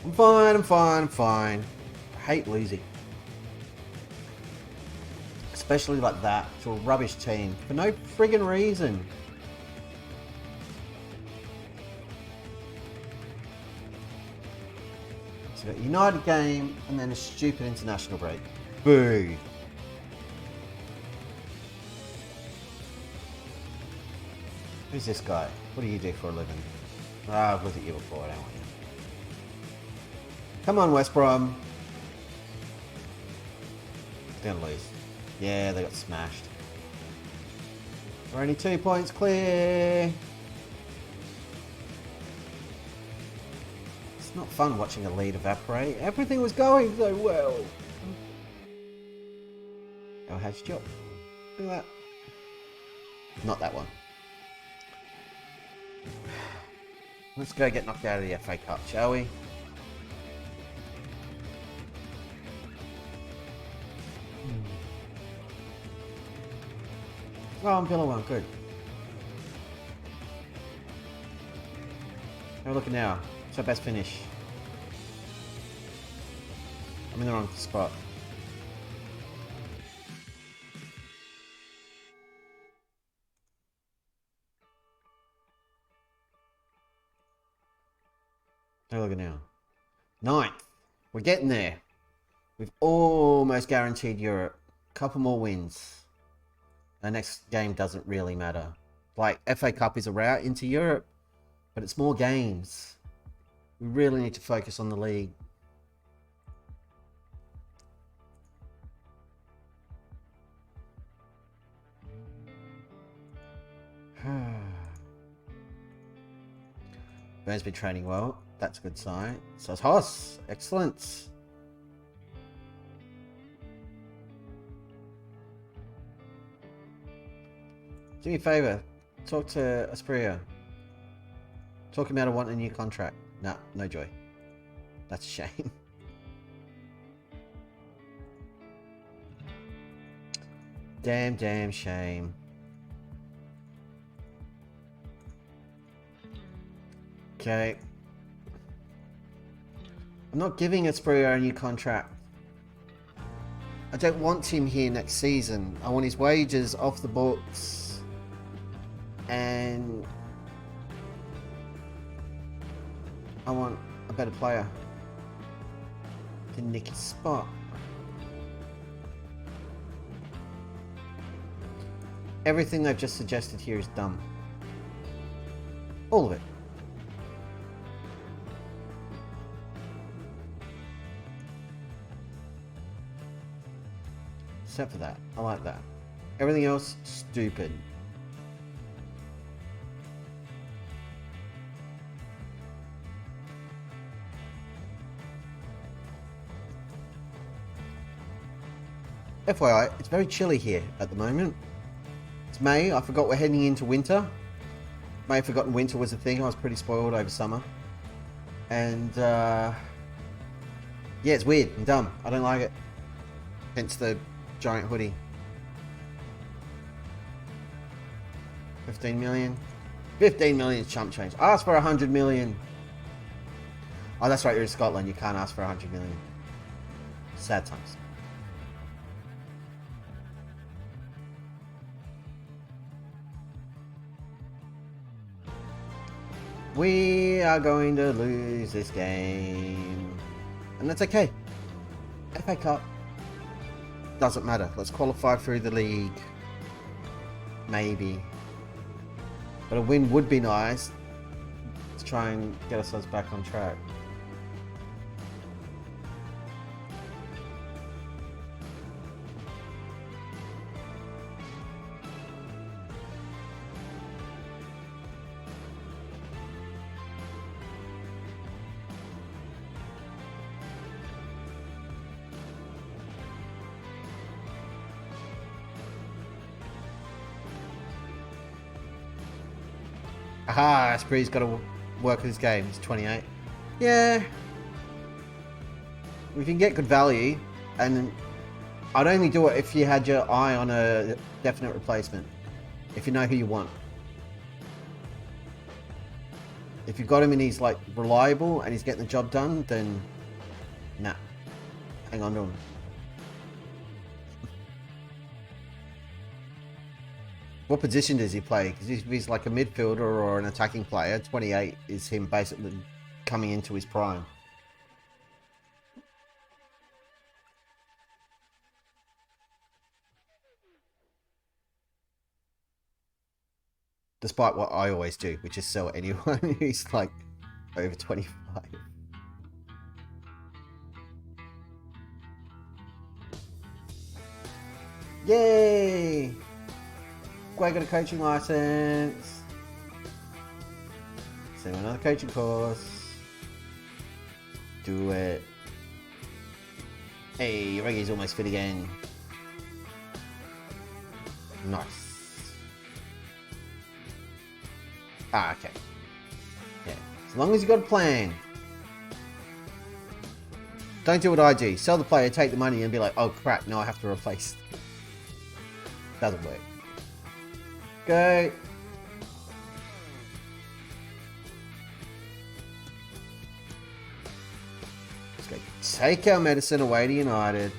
I'm fine, I'm fine, I'm fine. I hate losing. Especially like that, to a rubbish team, for no friggin' reason. So we got a United game, and then a stupid international break. Boo! Who's this guy? What do you do for a living? Ah, I've looked at you before, I don't want you. Come on, West Brom. They're gonna lose. Yeah, they got smashed. We're only 2 points clear. It's not fun watching a lead evaporate. Everything was going so well. Oh, how's your job? Look at that. Not that one. Let's go get knocked out of the FA Cup, shall we? Oh, I'm Villa 1, good. Have a look at now. It's our best finish. I'm in the wrong spot. Have a look at now. 9th. We're getting there. We've almost guaranteed Europe. Couple more wins. The next game doesn't really matter. Like, FA Cup is a route into Europe, but it's more games. We really need to focus on the league. Ben's been training well. That's a good sign. So it's Hoss. Excellent. Do me a favour. Talk to Aspria. Talk him out of wanting a new contract. Nah, no joy. That's a shame. Damn shame. Okay. I'm not giving Aspria a new contract. I don't want him here next season. I want his wages off the books. And I want a better player to nick his spot. Everything they've just suggested here is dumb. All of it. Except for that. I like that. Everything else, stupid. FYI, it's very chilly here at the moment. It's May. I forgot we're heading into winter. May have forgotten winter was a thing. I was pretty spoiled over summer. And, yeah, it's weird and dumb. I don't like it. Hence the giant hoodie. 15 million. 15 million is chump change. Ask for 100 million. Oh, that's right. You're in Scotland. You can't ask for 100 million. Sad times. We are going to lose this game. And that's okay. FA Cup. Doesn't matter. Let's qualify through the league. Maybe. But a win would be nice. Let's try and get ourselves back on track. Aha, Asprey's got to work with his game. He's 28. Yeah. We can get good value, and I'd only do it if you had your eye on a definite replacement. If you know who you want. If you've got him and he's like reliable and he's getting the job done, then nah, hang on to him. What position does he play? Because if he's like a midfielder or an attacking player, 28 is him basically coming into his prime. Despite what I always do, which is sell anyone who's like over 25. Yay! Greg got a coaching license. Send him another coaching course. Do it. Hey, Reggie's almost fit again. Nice. Ah, okay. Yeah. As long as you got a plan. Don't do what I do. Sell the player, take the money, and be like, oh crap, now I have to replace. Doesn't work. Go. Let's go. Take our medicine away to United.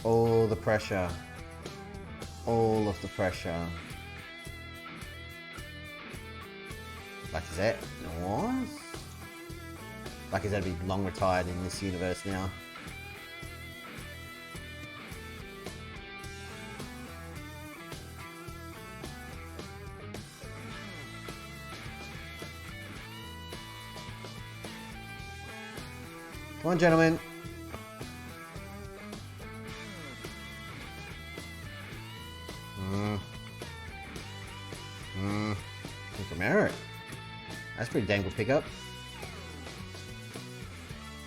All the pressure. All of the pressure. Lacazette. What? Lacazette would be long retired in this universe now. Come on, gentlemen. From Eric. That's pretty dang good pickup.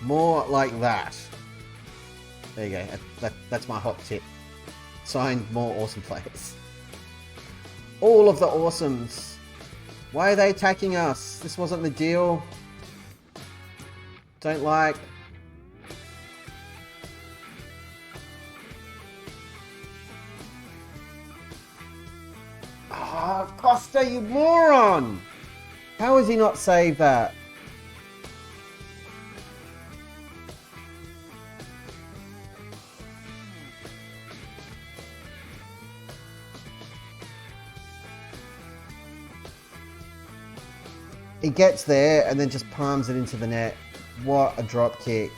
More like that. There you go. That's my hot tip. Sign more awesome players. All of the awesomes. Why are they attacking us? This wasn't the deal. Don't like. Ah, Costa, you moron! How has he not saved that? He gets there and then just palms it into the net. What a drop kick.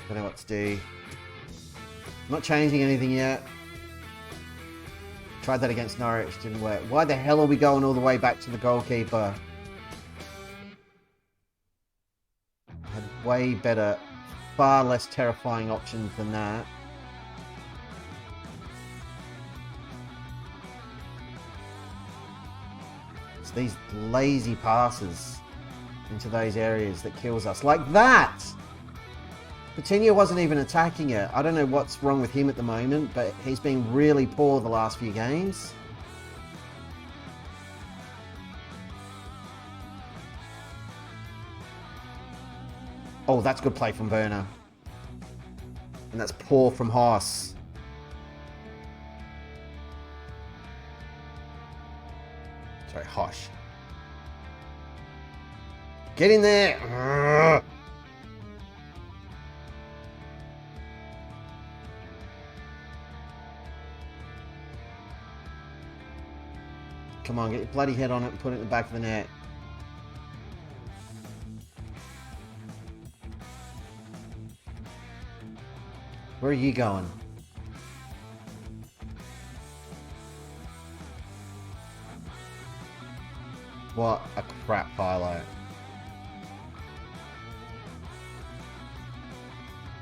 Don't know what to do. I'm not changing anything yet. Tried that against Norwich, didn't work. Why the hell are we going all the way back to the goalkeeper? Had way better, far less terrifying options than that. It's these lazy passes into those areas that kills us. Like that! Coutinho wasn't even attacking it. I don't know what's wrong with him at the moment, but he's been really poor the last few games. Oh, that's good play from Werner. And that's poor from Haas. Sorry, Hosh. Get in there! Urgh. Come on, get your bloody head on it and put it in the back of the net. Where are you going? What a crap highlight.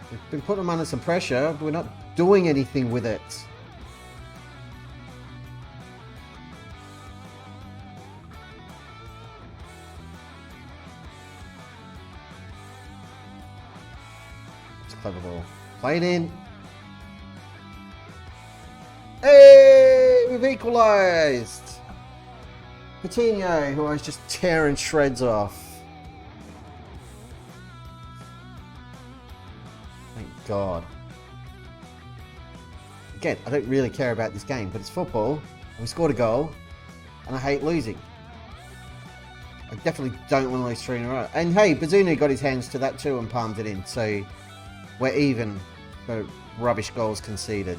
We've been putting them under some pressure, but we're not doing anything with it. clever ball. Play it in. Hey, we've equalised. Coutinho, who I was just tearing shreds off. Thank God. Again, I don't really care about this game, but it's football. And we scored a goal, and I hate losing. I definitely don't want to lose 3 in a row. And hey, Bazunu got his hands to that too and palmed it in. So we're even for rubbish goals conceded.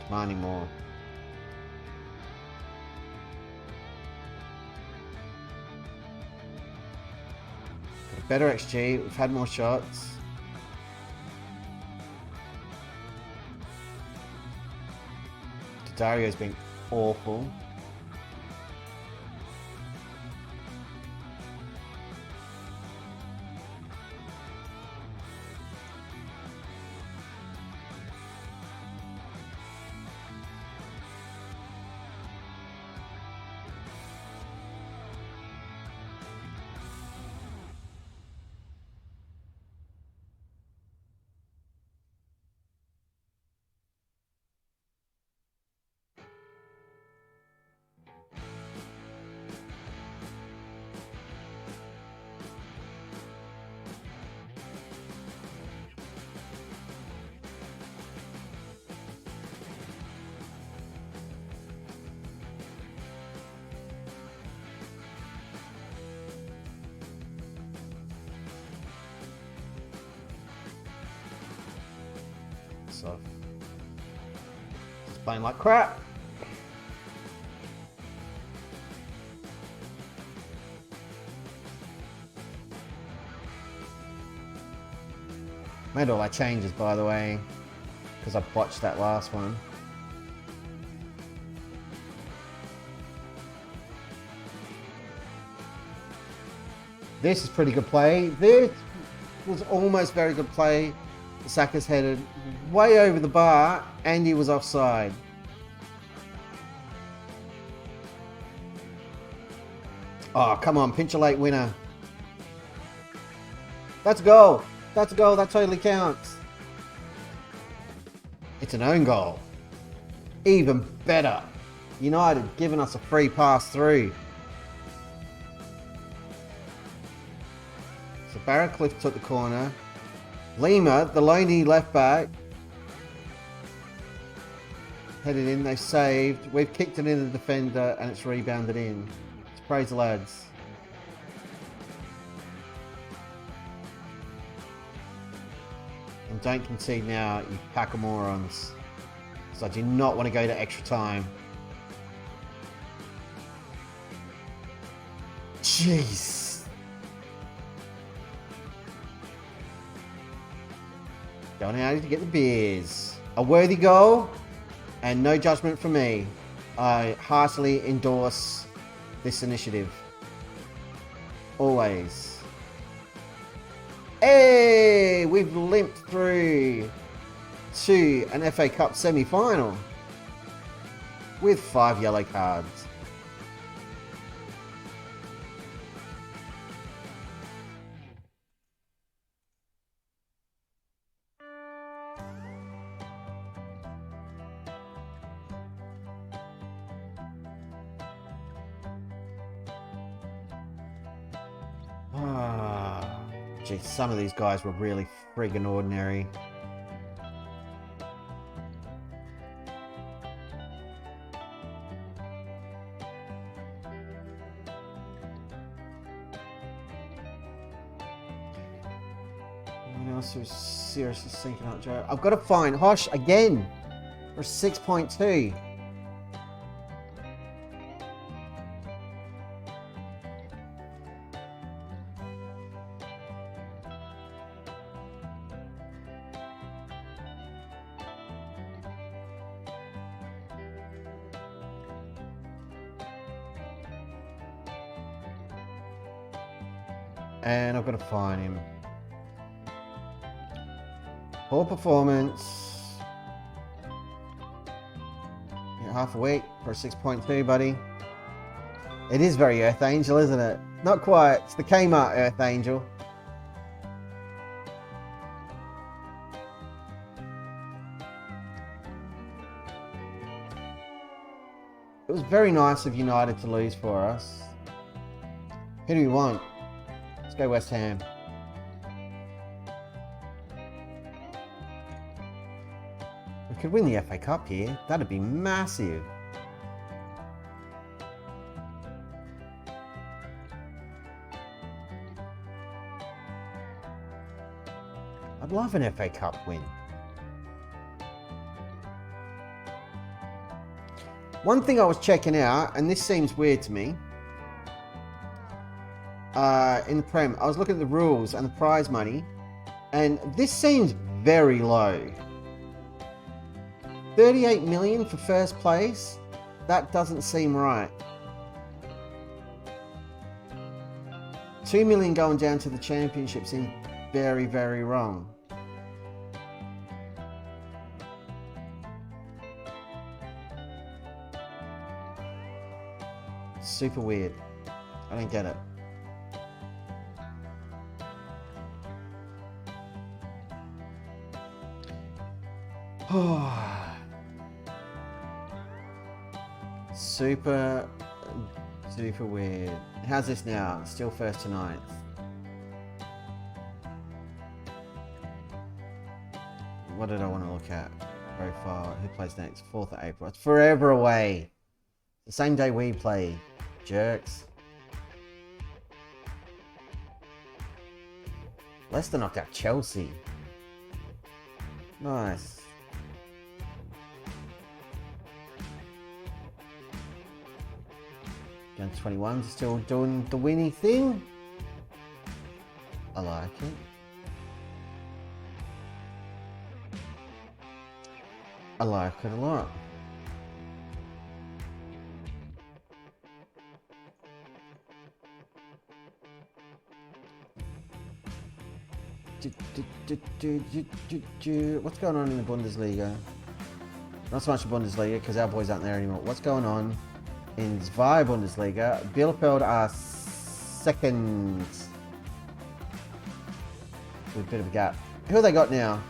Demanding more. Better XG, we've had more shots. Dario's been awful. So just playing like crap. Made all our changes, by the way, because I botched that last one. This is pretty good play. This was almost very good play. Saka's headed way over the bar and he was offside. Oh, come on, pinch a late winner. That's a goal. That's a goal, that totally counts. It's an own goal. Even better. United giving us a free pass through. So Barracliff took the corner. Lima, the lonely left back, headed in, they saved. We've kicked it in the defender and it's rebounded in. Let's praise the lads. And don't concede now, you pack of morons. So I do not want to go to extra time. Jeez. Going out to get the beers. A worthy goal and no judgment from me. I heartily endorse this initiative. Always. Hey, we've limped through to an FA Cup semi-final with 5 yellow cards. Gee, some of these guys were really friggin' ordinary. Anyone else who's seriously sinking up, Joe? I've got to find Hosh again for 6.2. And I've got to find him. Poor performance. You're half a week for a 6.2, buddy. It is very Earth Angel, isn't it? Not quite. It's the Kmart Earth Angel. It was very nice of United to lose for us. Who do we want? Let's go West Ham. We could win the FA Cup here. That'd be massive. I'd love an FA Cup win. One thing I was checking out, and this seems weird to me, in the Prem, I was looking at the rules and the prize money, and this seems very low. 38 million for first place? That doesn't seem right. 2 million going down to the championship seems very, very wrong. Super weird. I don't get it. Super weird. How's this now? Still first to ninth. What did I want to look at? Profile. Who plays next? 4th of April. It's forever away. The same day we play. Jerks. Leicester knocked out Chelsea. Nice. Down to 21, still doing the winning thing. I like it. I like it a lot. What's going on in the Bundesliga? Not so much the Bundesliga because our boys aren't there anymore. What's going on in Zwei Bundesliga? Bielefeld are second with a bit of a gap. Who have they got now?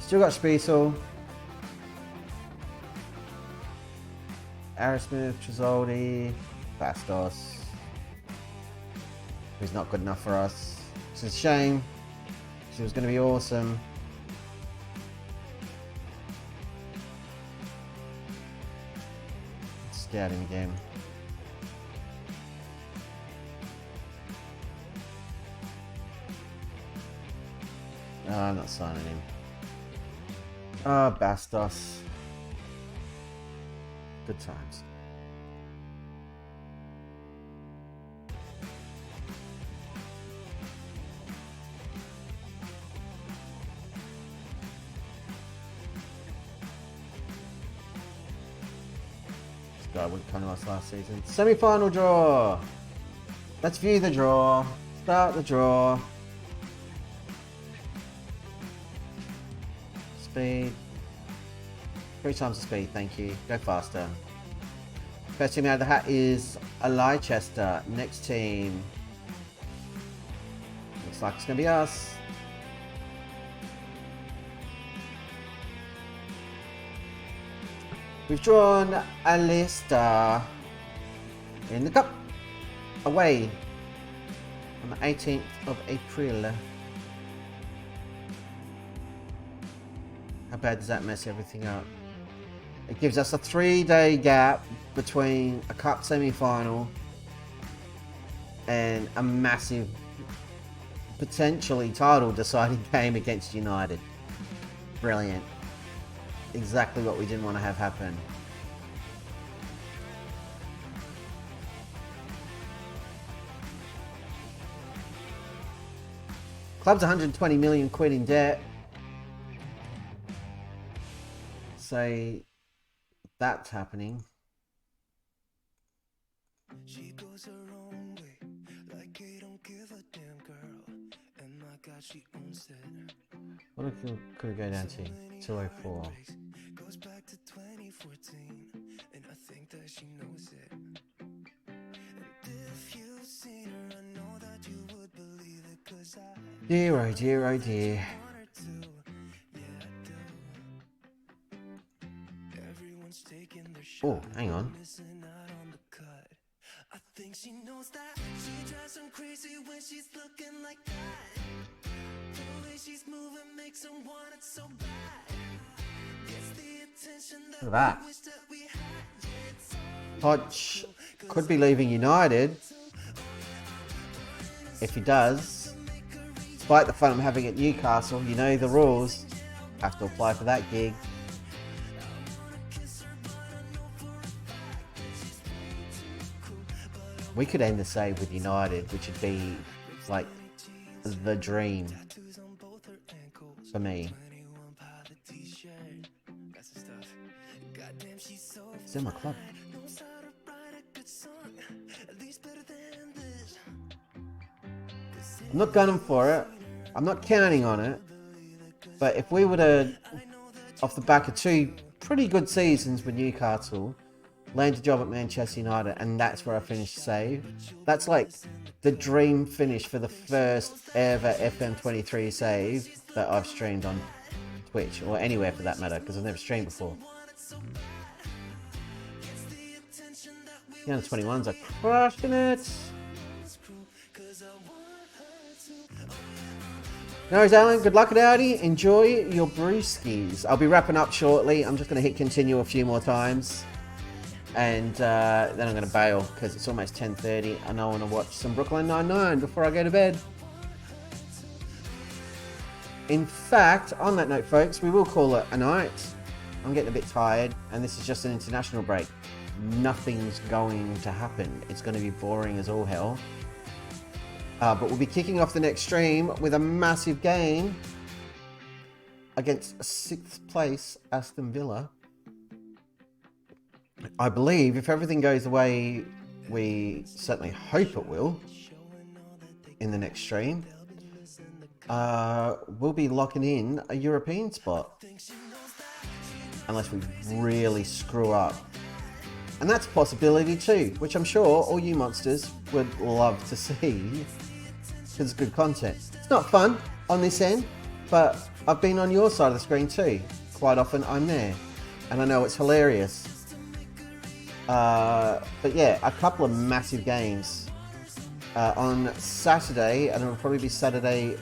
Still got Spiesel, Aerosmith, Trizoldi, Bastos. Who's not good enough for us. It's a shame. She was going to be awesome. Scouting again. No, I'm not signing him. Ah, Bastos. Good times. I wouldn't come to us last season. Semi-final draw. Let's view the draw. Start the draw. Speed. 3 times the speed, thank you. Go faster. First team out of the hat is Leicester. Next team. Looks like it's going to be us. We've drawn a Leicester in the cup away on the 18th of April. How bad does that mess everything up? It gives us a 3-day gap between a cup semi-final and a massive, potentially title deciding game against United. Brilliant. Exactly what we didn't want to have happen. Club's 120 million quid in debt. Say that's happening. She goes her own way, like I don't give a damn, girl. What could it go down to? 204. Goes back to 2014, and I think that she knows it. And if you've seen her, I know that you would believe it, 'cause I Dear, oh dear, oh dear. want her to. Yeah, I do. Everyone's taking their shot. Oh, hang on. Missing out on the cut. I think she knows that she drives him crazy when she's looking like that. The way she's moving makes him want it so bad. Gets the attention that Look at that. we wish that we had. Yeah, it's Hodge could be leaving United. If he does, despite the fun I'm having at Newcastle, you know the rules. Have to apply for that gig. We could end the save with United, which would be like the dream for me. It's in my club. I'm not gunning for it. I'm not counting on it. But if we were to, off the back of 2 pretty good seasons with Newcastle, land a job at Manchester United, and that's where I finished save. That's like the dream finish for the first ever FM23 save that I've streamed on Twitch, or anywhere for that matter, because I've never streamed before. The under 21s are crushing it. No worries, Alan. Good luck at Audi. Enjoy your brewskis. I'll be wrapping up shortly. I'm just going to hit continue a few more times. And then I'm going to bail because it's almost 10:30 and I want to watch some Brooklyn Nine-Nine before I go to bed. In fact, on that note, folks, we will call it a night. I'm getting a bit tired and this is just an international break. Nothing's going to happen. It's going to be boring as all hell. But we'll be kicking off the next stream with a massive game against 6th place Aston Villa. I believe if everything goes the way we certainly hope it will in the next stream, we'll be locking in a European spot. Unless we really screw up. And that's a possibility too, which I'm sure all you monsters would love to see. Because it's good content. It's not fun on this end, but I've been on your side of the screen too. Quite often I'm there. And I know it's hilarious. But yeah, a couple of massive games on Saturday, and it'll probably be Saturday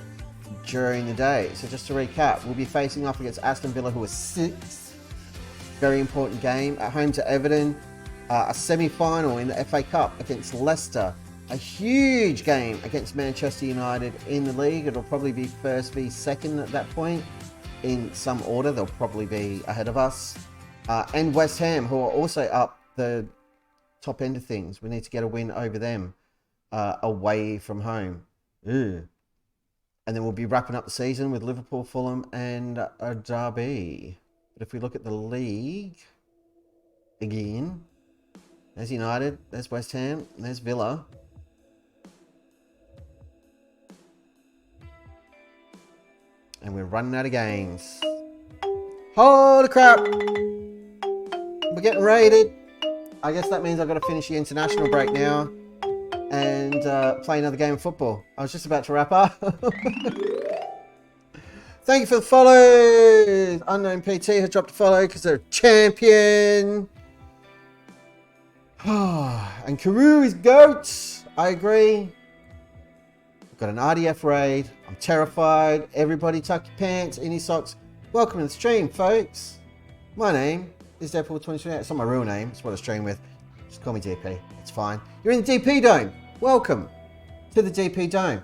during the day. So just to recap, we'll be facing off against Aston Villa, who are 6th. Very important game. At home to Everton. A semi-final in the FA Cup against Leicester. A huge game against Manchester United in the league. It'll probably be first v second at that point. In some order, they'll probably be ahead of us. And West Ham, who are also up the top end of things. We need to get a win over them away from home. Ew. And then we'll be wrapping up the season with Liverpool, Fulham and a derby. But if we look at the league again, there's United, there's West Ham, there's Villa. And we're running out of games. Holy crap! We're getting raided. I guess that means I've got to finish the international break now and play another game of football. I was just about to wrap up. Thank you for the follows. Unknown PT has dropped a follow because they're a champion. And Karoo is goats. I agree. We've got an RDF raid. I'm terrified. Everybody tuck your pants in your socks. Welcome to the stream, folks. My name is Deadpool2028. It's not my real name. It's what I stream with. Just call me DP. It's fine. You're in the DP Dome. Welcome to the DP Dome.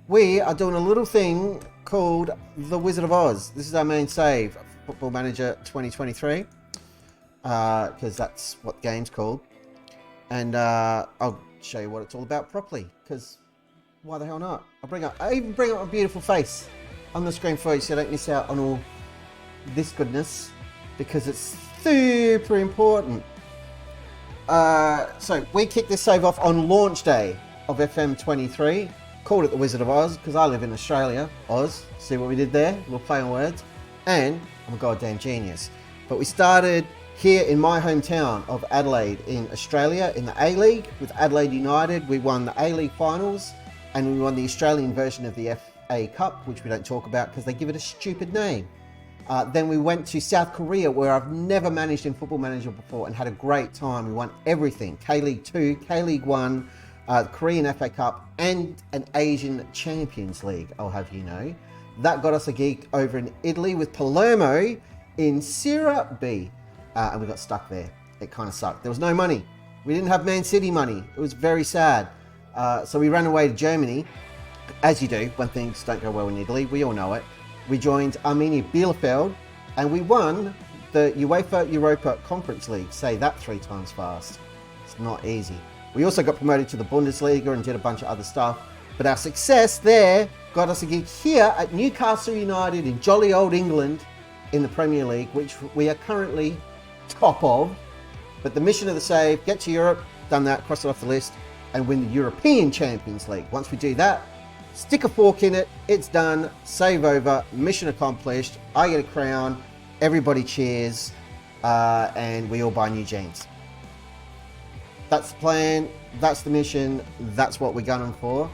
We are doing a little thing called the Wizard of Aus. This is our main save, Football Manager 2023. Because that's what the game's called. And I'll show you what it's all about properly. Because why the hell not? I even bring up a beautiful face on the screen for you so you don't miss out on all this goodness. Because it's super important. So we kicked this save off on launch day of FM23. called it the Wizard of Oz because I live in Australia. Oz, see what we did there? We'll play on words. And I'm a goddamn genius. But we started here in my hometown of Adelaide in Australia in the A-League with Adelaide United. We won the A-League finals and we won the Australian version of the FA Cup, which we don't talk about because they give it a stupid name. Then we went to South Korea, where I've never managed in Football Manager before, and had a great time. We won everything: K-League 2, K-League 1, the Korean FA Cup, and an Asian Champions League, I'll have you know. That got us a gig over in Italy with Palermo in Serie B, and we got stuck there. It kind of sucked. There was no money. We didn't have Man City money. It was very sad. So we ran away to Germany, as you do when things don't go well in Italy. We all know it. We joined Arminia Bielefeld and we won the UEFA Europa Conference League. Say that 3 times fast. It's not easy. We also got promoted to the Bundesliga and did a bunch of other stuff. But our success there got us a gig here at Newcastle United in jolly old England in the Premier League, which we are currently top of. But the mission of the save, get to Europe, done that, cross it off the list, and win the European Champions League. Once we do that, stick a fork in it, it's done, save over, mission accomplished, I get a crown, everybody cheers, and we all buy new jeans. That's the plan, that's the mission, that's what we're gunning for.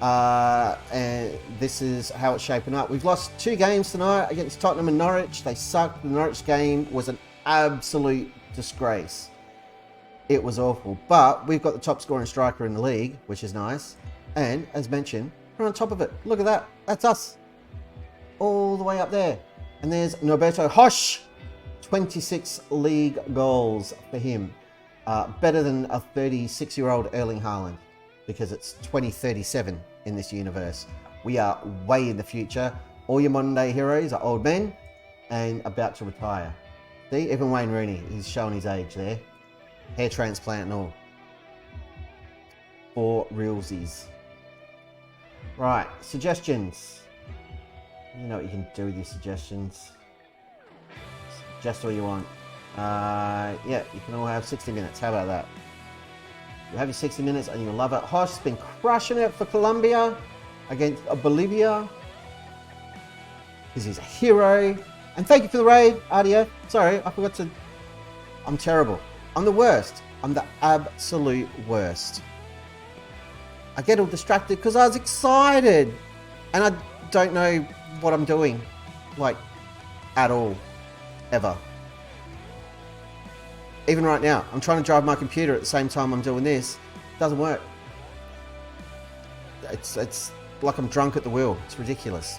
And this is how it's shaping up. We've lost 2 games tonight against Tottenham and Norwich. They sucked. The Norwich game was an absolute disgrace. It was awful. But we've got the top scoring striker in the league, which is nice. And as mentioned, we're on top of it. Look at that. That's us. All the way up there. And there's Norberto Hosh. 26 league goals for him. Better than a 36-year-old Erling Haaland, because it's 2037 in this universe. We are way in the future. All your modern day heroes are old men and about to retire. See, even Wayne Rooney, he's showing his age there. Hair transplant and all. For realsies. Right, suggestions. You know what you can do with your suggestions. Suggest all you want. Yeah, you can all have 60 minutes. How about that? You have your 60 minutes and you'll love it. Hosh's been crushing it for Colombia against Bolivia. Because he's a hero. And thank you for the raid, Adia. Sorry, I forgot to... I'm terrible. I'm the worst. I'm the absolute worst. I get all distracted because I was excited. And I don't know what I'm doing. Like, at all. Ever. Even right now, I'm trying to drive my computer at the same time I'm doing this. It doesn't work. It's like I'm drunk at the wheel. It's ridiculous.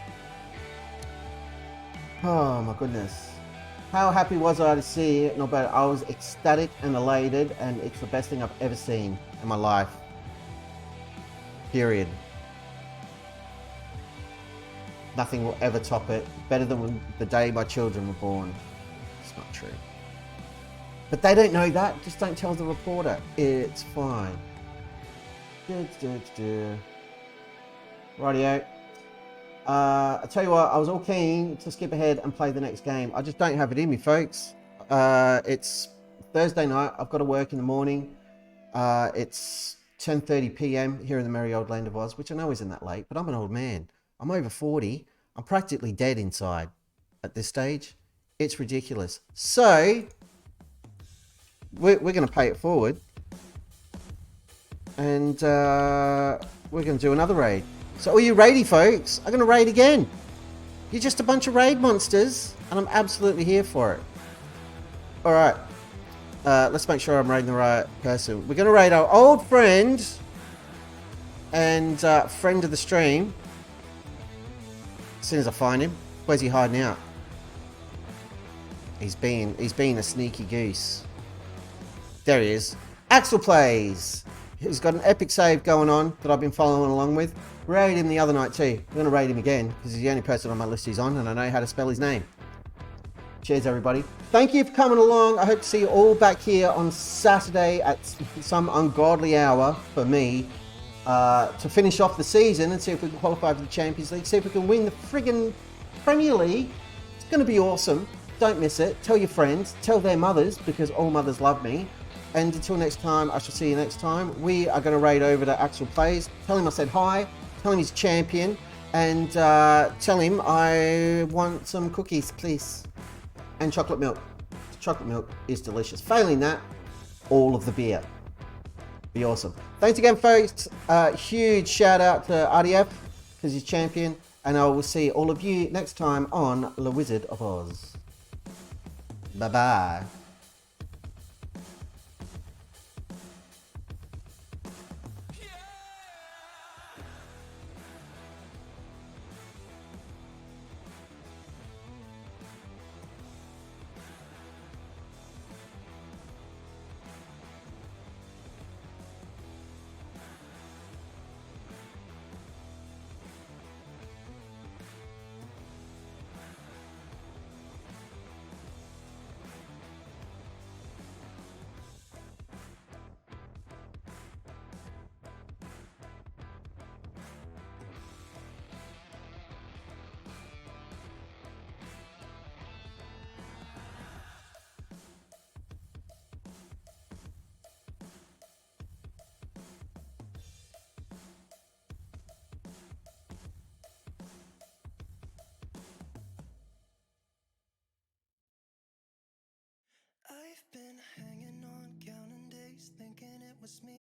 Oh my goodness. How happy was I to see it? But I was ecstatic and elated, and it's the best thing I've ever seen in my life. Period. Nothing will ever top it. Better than the day my children were born. It's not true. But they don't know that. Just don't tell the reporter. It's fine. Rightio. I tell you what, I was all keen to skip ahead and play the next game. I just don't have it in me, folks. It's Thursday night. I've got to work in the morning. It's 10:30 p.m. here in the merry old land of Oz, which I know isn't that late, but I'm an old man. I'm over 40. I'm practically dead inside at this stage. It's ridiculous. So... We're going to pay it forward, and we're going to do another raid. So all you raidy folks, I'm going to raid again. You're just a bunch of raid monsters, and I'm absolutely here for it. All right, let's make sure I'm raiding the right person. We're going to raid our old friend and friend of the stream. As soon as I find him. Where's he hiding out? He's being a sneaky goose. There he is. Axel Plays. He's got an epic save going on that I've been following along with. Raided him the other night too. I'm going to raid him again because he's the only person on my list who's on and I know how to spell his name. Cheers, everybody. Thank you for coming along. I hope to see you all back here on Saturday at some ungodly hour for me to finish off the season and see if we can qualify for the Champions League. See if we can win the friggin' Premier League. It's going to be awesome. Don't miss it. Tell your friends. Tell their mothers because all mothers love me. And until next time, I shall see you next time. We are going to raid over to Axel Plays. Tell him I said hi. tell him he's champion, and tell him I want some cookies, please, and chocolate milk. Chocolate milk is delicious. Failing that, all of the beer. Be awesome. Thanks again, folks. Huge shout out to RDF because he's champion, and I will see all of you next time on The Wizard of Oz. Bye bye. I've been hanging on, counting days, thinking it was me.